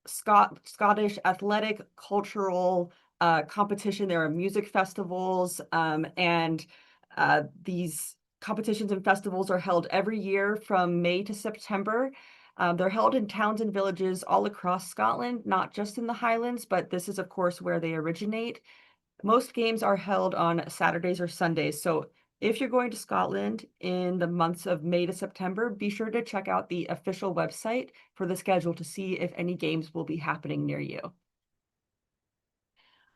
Scottish athletic cultural competition. There are music festivals, and these competitions and festivals are held every year from May to September. They're held in towns and villages all across Scotland, not just in the Highlands, but this is, of course, where they originate. Most games are held on Saturdays or Sundays. So if you're going to Scotland in the months of May to September, be sure to check out the official website for the schedule to see if any games will be happening near you.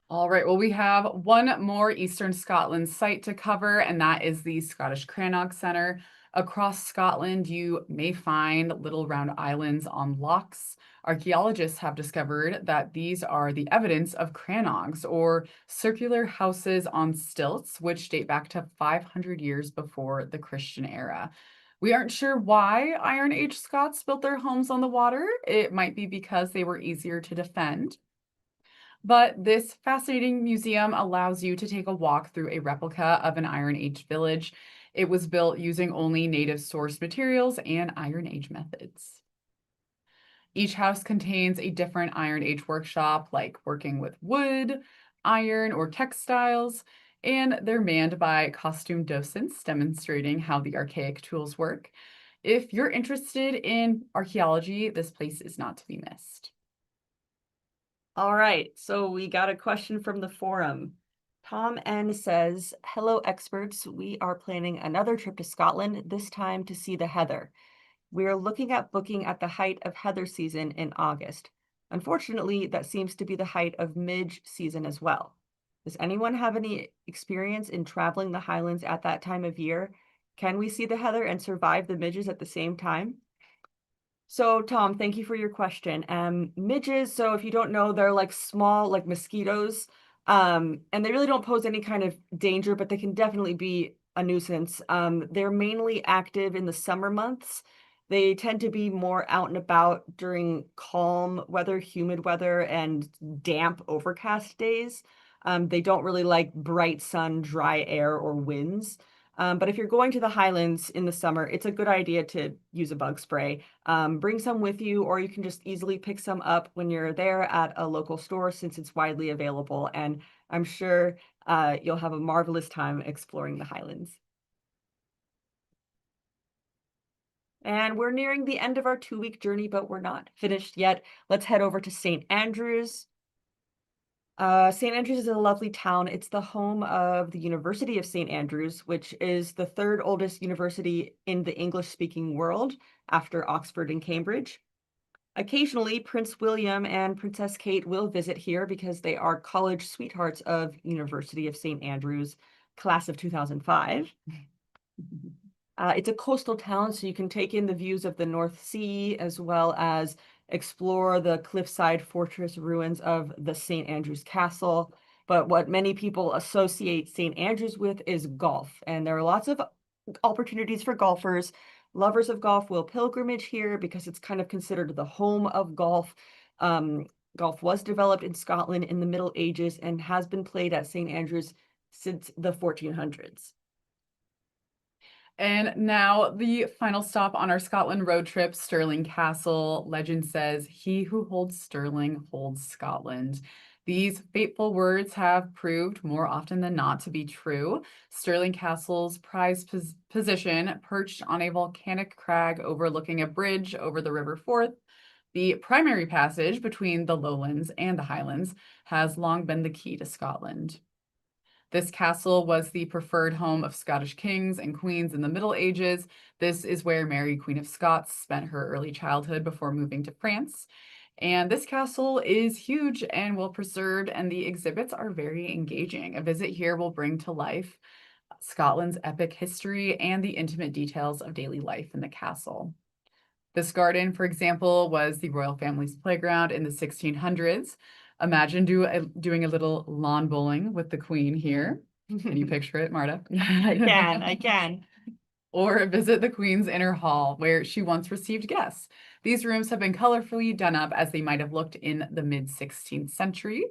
All right, well, we have one more Eastern Scotland site to cover, and that is the Scottish Crannog Centre. Across Scotland, you may find little round islands on lochs. Archaeologists have discovered that these are the evidence of crannogs, or circular houses on stilts, which date back to 500 years before the Christian era. We aren't sure why Iron Age Scots built their homes on the water. It might be because they were easier to defend. But this fascinating museum allows you to take a walk through a replica of an Iron Age village. It was built using only native source materials and Iron Age methods. Each house contains a different Iron Age workshop, like working with wood, iron, or textiles, and they're manned by costume docents demonstrating how the archaic tools work. If you're interested in archaeology, this place is not to be missed. All right, so we got a question from the forum. Tom N says, hello experts, we are planning another trip to Scotland, this time to see the heather. We are looking at booking at the height of heather season in August. Unfortunately, that seems to be the height of midge season as well. Does anyone have any experience in traveling the Highlands at that time of year? Can we see the heather and survive the midges at the same time? So Tom, thank you for your question. Midges, so if you don't know, they're like small, like mosquitoes, and they really don't pose any kind of danger, but they can definitely be a nuisance. They're mainly active in the summer months. They tend to be more out and about during calm weather, humid weather, and damp, overcast days. They don't really like bright sun, dry air, or winds. But if you're going to the Highlands in the summer, it's a good idea to use a bug spray. Bring some with you, or you can just easily pick some up when you're there at a local store since it's widely available. And I'm sure you'll have a marvelous time exploring the Highlands. And we're nearing the end of our 2-week journey, but we're not finished yet. Let's head over to St. Andrews. St. Andrews is a lovely town. It's the home of the University of St. Andrews, which is the third oldest university in the English-speaking world after Oxford and Cambridge. Occasionally, Prince William and Princess Kate will visit here because they are college sweethearts of University of St. Andrews, class of 2005. It's a coastal town, so you can take in the views of the North Sea as well as explore the cliffside fortress ruins of the St. Andrews Castle. But what many people associate St. Andrews with is golf, and there are lots of opportunities for golfers. Lovers of golf will pilgrimage here because it's kind of considered the home of golf. Golf was developed in Scotland in the Middle Ages and has been played at St. Andrews since the 1400s. And now the final stop on our Scotland road trip, Stirling Castle. Legend says, "He who holds Stirling holds Scotland." These fateful words have proved more often than not to be true. Stirling Castle's prized position, perched on a volcanic crag overlooking a bridge over the River Forth, the primary passage between the lowlands and the highlands, has long been the key to Scotland. This castle was the preferred home of Scottish kings and queens in the Middle Ages. This is where Mary, Queen of Scots, spent her early childhood before moving to France. And this castle is huge and well preserved, and the exhibits are very engaging. A visit here will bring to life Scotland's epic history and the intimate details of daily life in the castle. This garden, for example, was the royal family's playground in the 1600s. Imagine doing a little lawn bowling with the queen here. Can you picture it, Marta? I can. Or visit the queen's inner hall, where she once received guests. These rooms have been colorfully done up as they might have looked in the mid-16th century.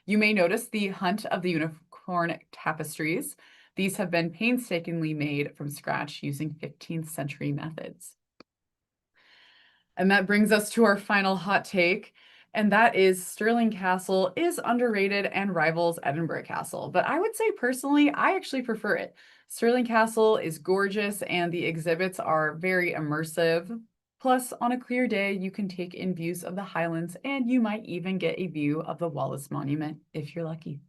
You may notice the Hunt of the Unicorn tapestries. These have been painstakingly made from scratch using 15th century methods. And that brings us to our final hot take, and that is Stirling Castle is underrated and rivals Edinburgh Castle. But I would say personally, I actually prefer it. Stirling Castle is gorgeous and the exhibits are very immersive. Plus, on a clear day, you can take in views of the Highlands and you might even get a view of the Wallace Monument if you're lucky.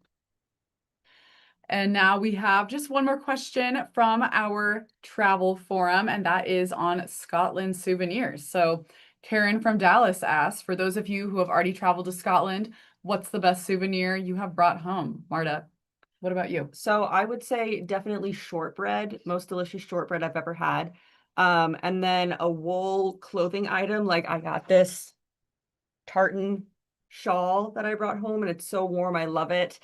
And now we have just one more question from our travel forum, and that is on Scotland souvenirs. So Karen from Dallas asks, for those of you who have already traveled to Scotland, what's the best souvenir you have brought home? Marta, what about you? So I would say definitely shortbread, most delicious shortbread I've ever had. And then a wool clothing item, like I got this tartan shawl that I brought home and it's so warm, I love it.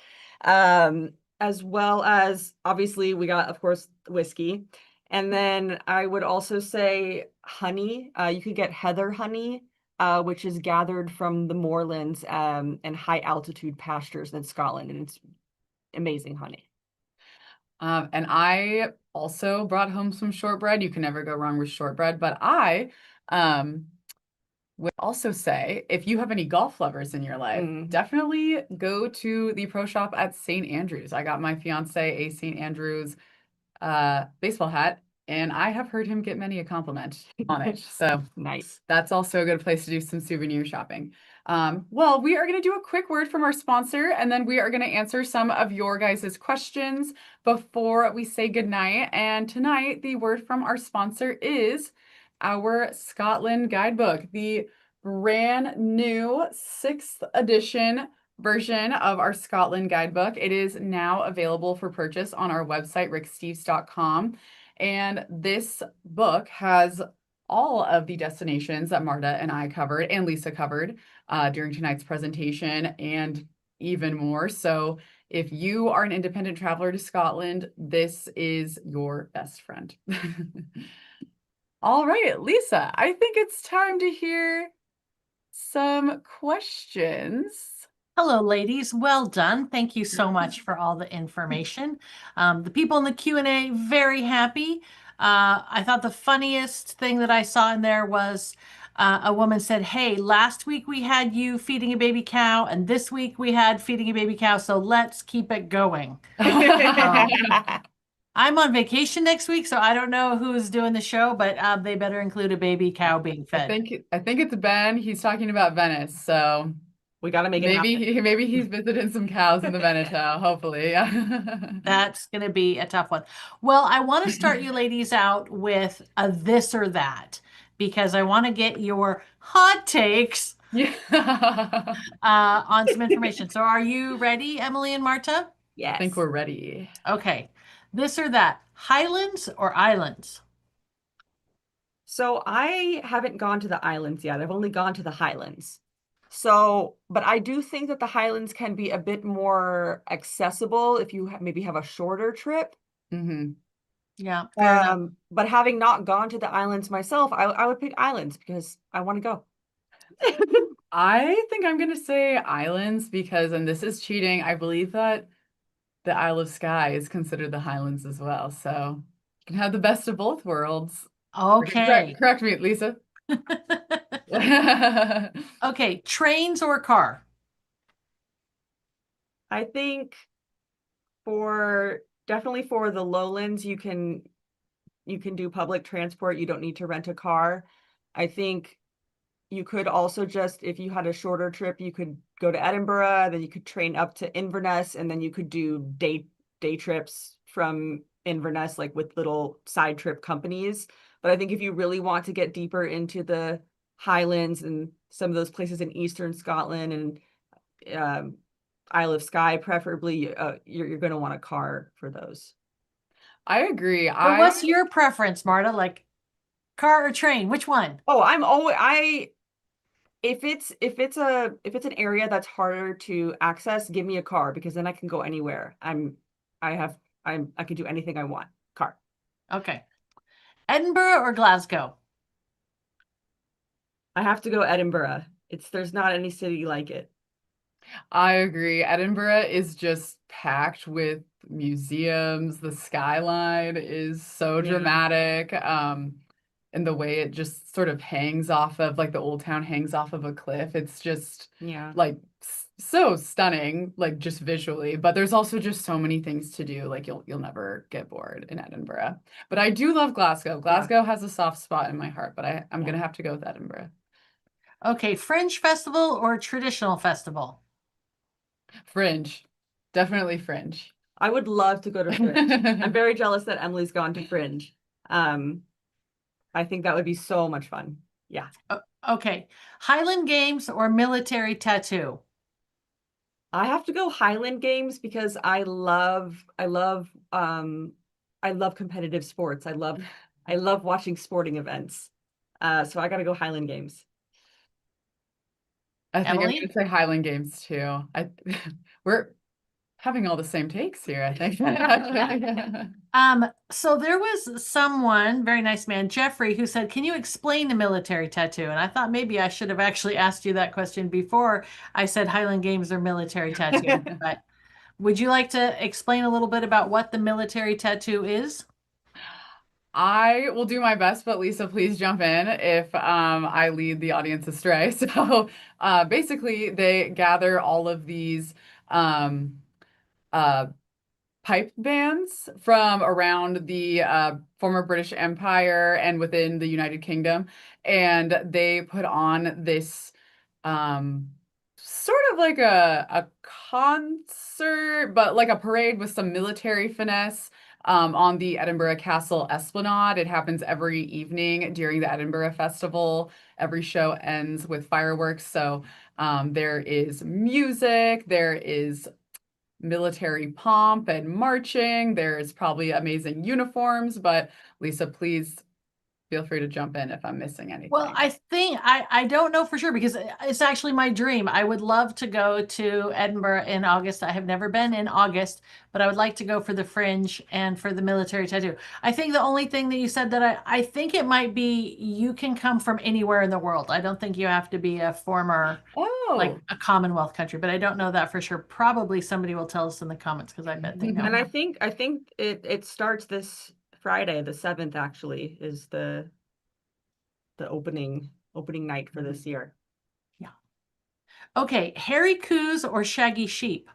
As well as obviously we got, of course, whiskey. And then I would also say honey. You could get heather honey, which is gathered from the moorlands and high altitude pastures in Scotland, and it's amazing honey. And I also brought home some shortbread. You can never go wrong with shortbread, but I would also say if you have any golf lovers in your life, definitely go to the pro shop at St. Andrews. I got my fiance a St. Andrews baseball hat, and I have heard him get many a compliment on it. So Nice. That's also a good place to do some souvenir shopping. Well, we are going to do a quick word from our sponsor, and then we are going to answer some of your guys' questions before we say goodnight. And tonight, the word from our sponsor is our Scotland guidebook, the brand new 6th edition version of our Scotland guidebook. It is now available for purchase on our website, ricksteves.com. And this book has all of the destinations that Marta and I covered and Lisa covered during tonight's presentation and even more. So if you are an independent traveler to Scotland, this is your best friend. All right, Lisa, I think it's time to hear some questions. Hello, ladies. Well done. Thank you so much for all the information. The people in the Q&A, very happy. I thought the funniest thing that I saw in there was a woman said, "Hey, last week we had you feeding a baby cow, and this week we had feeding a baby cow, so let's keep it going." I'm on vacation next week, so I don't know who's doing the show, but they better include a baby cow being I fed. think it's Ben. He's talking about Venice, so We got to make it happen. maybe he's visiting some cows in the Veneto, hopefully. That's going to be a tough one. Well, I want to start you ladies out with a this or that because I want to get your hot takes Yeah. on some information. So, are you ready, Emily and Marta? I Yes. think we're ready. Okay. This or that, Highlands or Islands? So I haven't gone to the islands yet. I've only gone to the Highlands. So, but I do think that the Highlands can be a bit more accessible if you maybe have a shorter trip. Hmm. Yeah, fair enough. But having not gone to the islands myself, I would pick islands because I want to go. I think I'm gonna say islands because, and this is cheating, I believe that the Isle of Skye is considered the Highlands as well. So you can have the best of both worlds. Okay. Correct me, Lisa. Okay, trains or car? I think for definitely for the lowlands, you can do public transport. You don't need to rent a car. I think you could also just, if you had a shorter trip, you could go to Edinburgh, then you could train up to Inverness, and then you could do day trips from Inverness, like with little side trip companies. But I think if you really want to get deeper into the Highlands and some of those places in Eastern Scotland and Isle of Skye, preferably, you're going to want a car for those. I agree. So what's your preference, Marta? Like car or train? Which one? Oh, I'm always if it's an area that's harder to access, give me a car because then I can go anywhere. I can do anything I want. Car. Okay. Edinburgh or Glasgow? I have to go Edinburgh. There's not any city like it. I agree. Edinburgh is just packed with museums. The skyline is so Yeah. dramatic. And the way it just sort of hangs off of like the old town hangs off of a cliff. It's just Yeah. like so stunning, like just visually. But there's also just so many things to do. Like you'll never get bored in Edinburgh. But I do love Glasgow. Glasgow has a soft spot in my heart, but I'm gonna have to go with Edinburgh. Okay, Fringe Festival or traditional festival? Fringe. Definitely Fringe. I would love to go to Fringe. I'm very jealous that Emily's gone to Fringe. I think that would be so much fun. Yeah. Okay, Highland Games or military tattoo? I have to go Highland Games because I love competitive sports. I love watching sporting events. So I gotta go Highland Games. I think I'm Emily? gonna say Highland Games too. We're having all the same takes here, I think. So there was someone, very nice man, Jeffrey, who said, "Can you explain the military tattoo?" And I thought maybe I should have actually asked you that question before I said Highland Games or military tattoo. But would you like to explain a little bit about what the military tattoo is? I will do my best, but Lisa, please jump in if I lead the audience astray. So basically, they gather all of these uh, pipe bands from around the former British Empire and within the United Kingdom, and they put on this um, sort of like a concert, but like a parade with some military finesse. On the Edinburgh Castle Esplanade. It happens every evening during the Edinburgh Festival. Every show ends with fireworks. So there is music, there is military pomp and marching. There's probably amazing uniforms, but Lisa, please feel free to jump in if I'm missing anything. Well, I think I don't know for sure because it's actually my dream. I would love to go to Edinburgh in August. I have never been in August, but I would like to go for the Fringe and for the military tattoo. I think the only thing that you said that I think it might be you can come from anywhere in the world. I don't think you have to be a former like Oh, a Commonwealth country, but I don't know that for sure. Probably somebody will tell us in the comments because I bet they know. And I think it starts this Friday, the 7th actually, is the opening night for this year. Okay, hairy coos or shaggy sheep?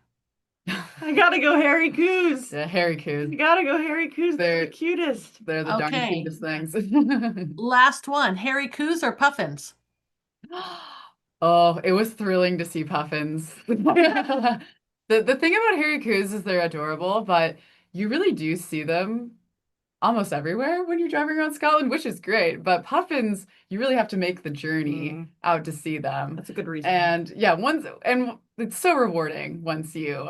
I gotta go Harry Coos. yeah, hairy coos. I gotta go Harry Coos. They're the cutest. They're the darn Okay. cutest things. Last one, hairy coos or puffins? Oh, it was thrilling to see puffins. The thing about hairy coos is they're adorable, but you really do see them almost everywhere when you're driving around Scotland, which is great. But puffins, you really have to make the journey out to see them. That's a good reason. And yeah, and it's so rewarding once you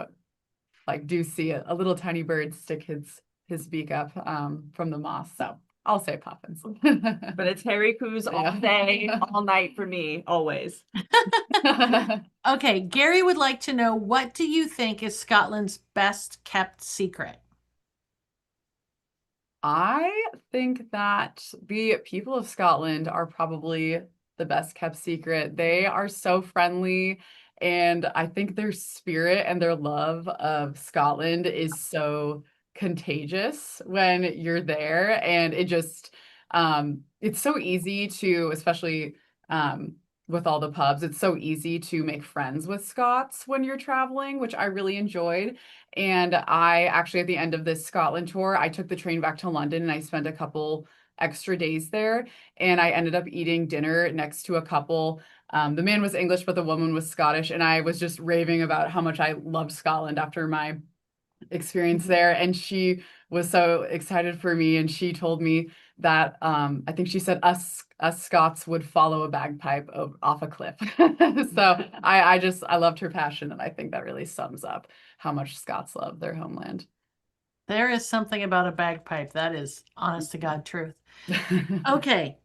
like do see a little tiny bird stick his beak up from the moss. So I'll say puffins. But it's Harry Coos all Yeah. day, all night for me, always. Okay, Gary would like to know, what do you think is Scotland's best kept secret? I think that the people of Scotland are probably the best kept secret. They are so friendly, and I think their spirit and their love of Scotland is so contagious when you're there. And it's so easy to, especially with all the pubs, it's so easy to make friends with Scots when you're traveling, which I really enjoyed. And I actually, at the end of this Scotland tour, I took the train back to London and I spent a couple extra days there. And I ended up eating dinner next to a couple. The man was English, but the woman was Scottish. And I was just raving about how much I loved Scotland after my experience there. And she was so excited for me. And she told me that I think she said us Scots would follow a bagpipe off a cliff. So I loved her passion, and I think that really sums up how much Scots love their homeland. There is something about a bagpipe that is honest to God truth. Okay.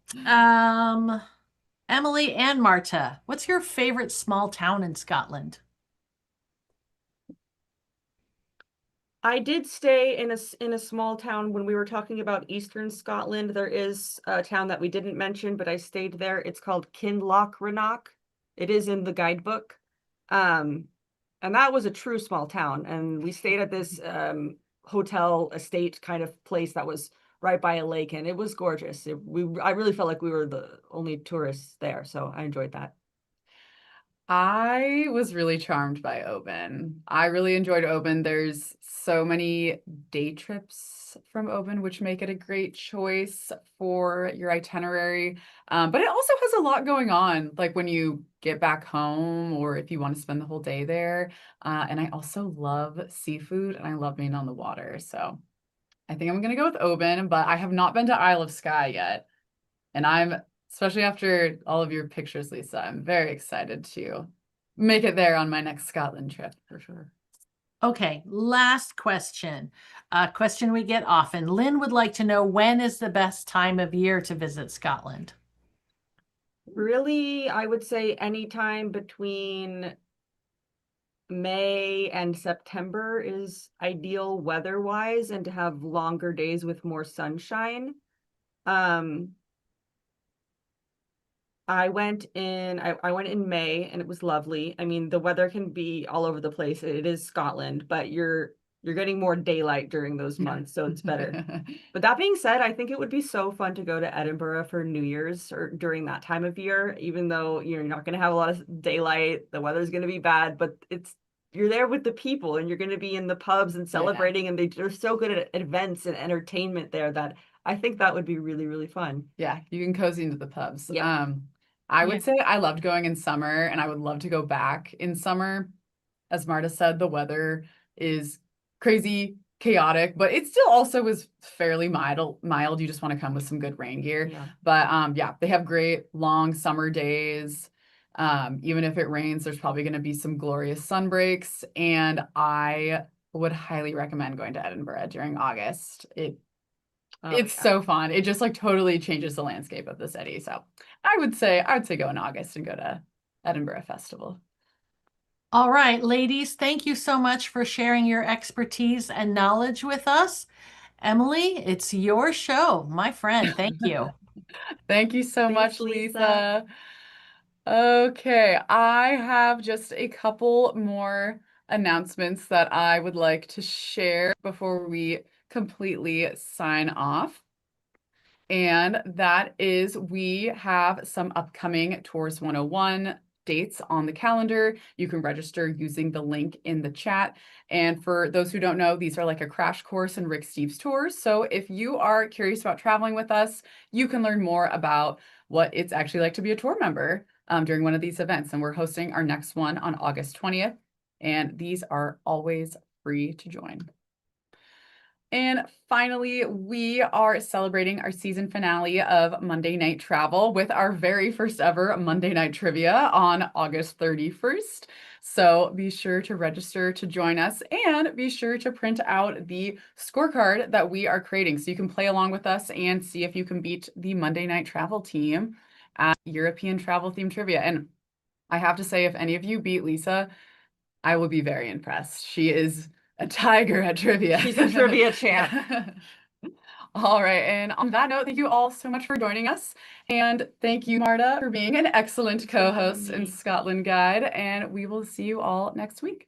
Emily and Marta, what's your favorite small town in Scotland? I did stay in a small town when we were talking about Eastern Scotland. There is a town that we didn't mention, but I stayed there. It's called Kinlochranach. It is in the guidebook. And that was a true small town. And we stayed at this hotel estate kind of place that was right by a lake, and it was gorgeous. I really felt like we were the only tourists there, so I enjoyed that. I was really charmed by Oban. I really enjoyed Oban. There's so many day trips from Oban, which make it a great choice for your itinerary. But it also has a lot going on, like when you get back home or if you want to spend the whole day there. And I also love seafood and I love being on the water. So I think I'm going to go with Oban, but I have not been to Isle of Skye yet. And especially after all of your pictures, Lisa, I'm very excited to make it there on my next Scotland trip for sure. Okay, last question. A question we get often. Lynn would like to know, when is the best time of year to visit Scotland? Really, I would say anytime between May and September is ideal weather-wise, and to have longer days with more sunshine. I went in May and it was lovely. I mean, the weather can be all over the place. It is Scotland, but you're getting more daylight during those months, so it's better. But that being said, I think it would be so fun to go to Edinburgh for New Year's or during that time of year, even though you're not going to have a lot of daylight, the weather's going to be bad, but you're there with the people and you're going to be in the pubs and celebrating, and they're so good at events and entertainment there that I think that would be really, really fun. Yeah, you can cozy into the pubs. Yeah. I would say I loved going in summer and I would love to go back in summer. As Marta said, the weather is crazy chaotic, but it still also was fairly mild. You just want to come with some good rain gear. Yeah. But yeah, they have great long summer days. Even if it rains, there's probably going to be some glorious sun breaks. And I would highly recommend going to Edinburgh during August. Oh, It's yeah. so fun. It just like totally changes the landscape of the city. So I would say go in August and go to Edinburgh Festival. All right, ladies, thank you so much for sharing your expertise and knowledge with us. Emily, it's your show, my friend. Thank you. Thank you so Thanks, much, Lisa. Lisa. Okay, I have just a couple more announcements that I would like to share before we completely sign off. And that is we have some upcoming Tours 101 dates on the calendar. You can register using the link in the chat. And for those who don't know, these are like a crash course in Rick Steves tours. So if you are curious about traveling with us, you can learn more about what it's actually like to be a tour member during one of these events. And we're hosting our next one on August 20th. And these are always free to join. And finally, we are celebrating our season finale of Monday Night Travel with our very first ever Monday Night Trivia on August 31st. So be sure to register to join us and be sure to print out the scorecard that we are creating so you can play along with us and see if you can beat the Monday Night Travel team at European Travel Theme Trivia. And I have to say, if any of you beat Lisa, I will be very impressed. She is a tiger at trivia. She's a trivia champ. All right. And on that note, thank you all so much for joining us. And thank you, Marta, for being an excellent co-host and me. Scotland guide. And we will see you all next week.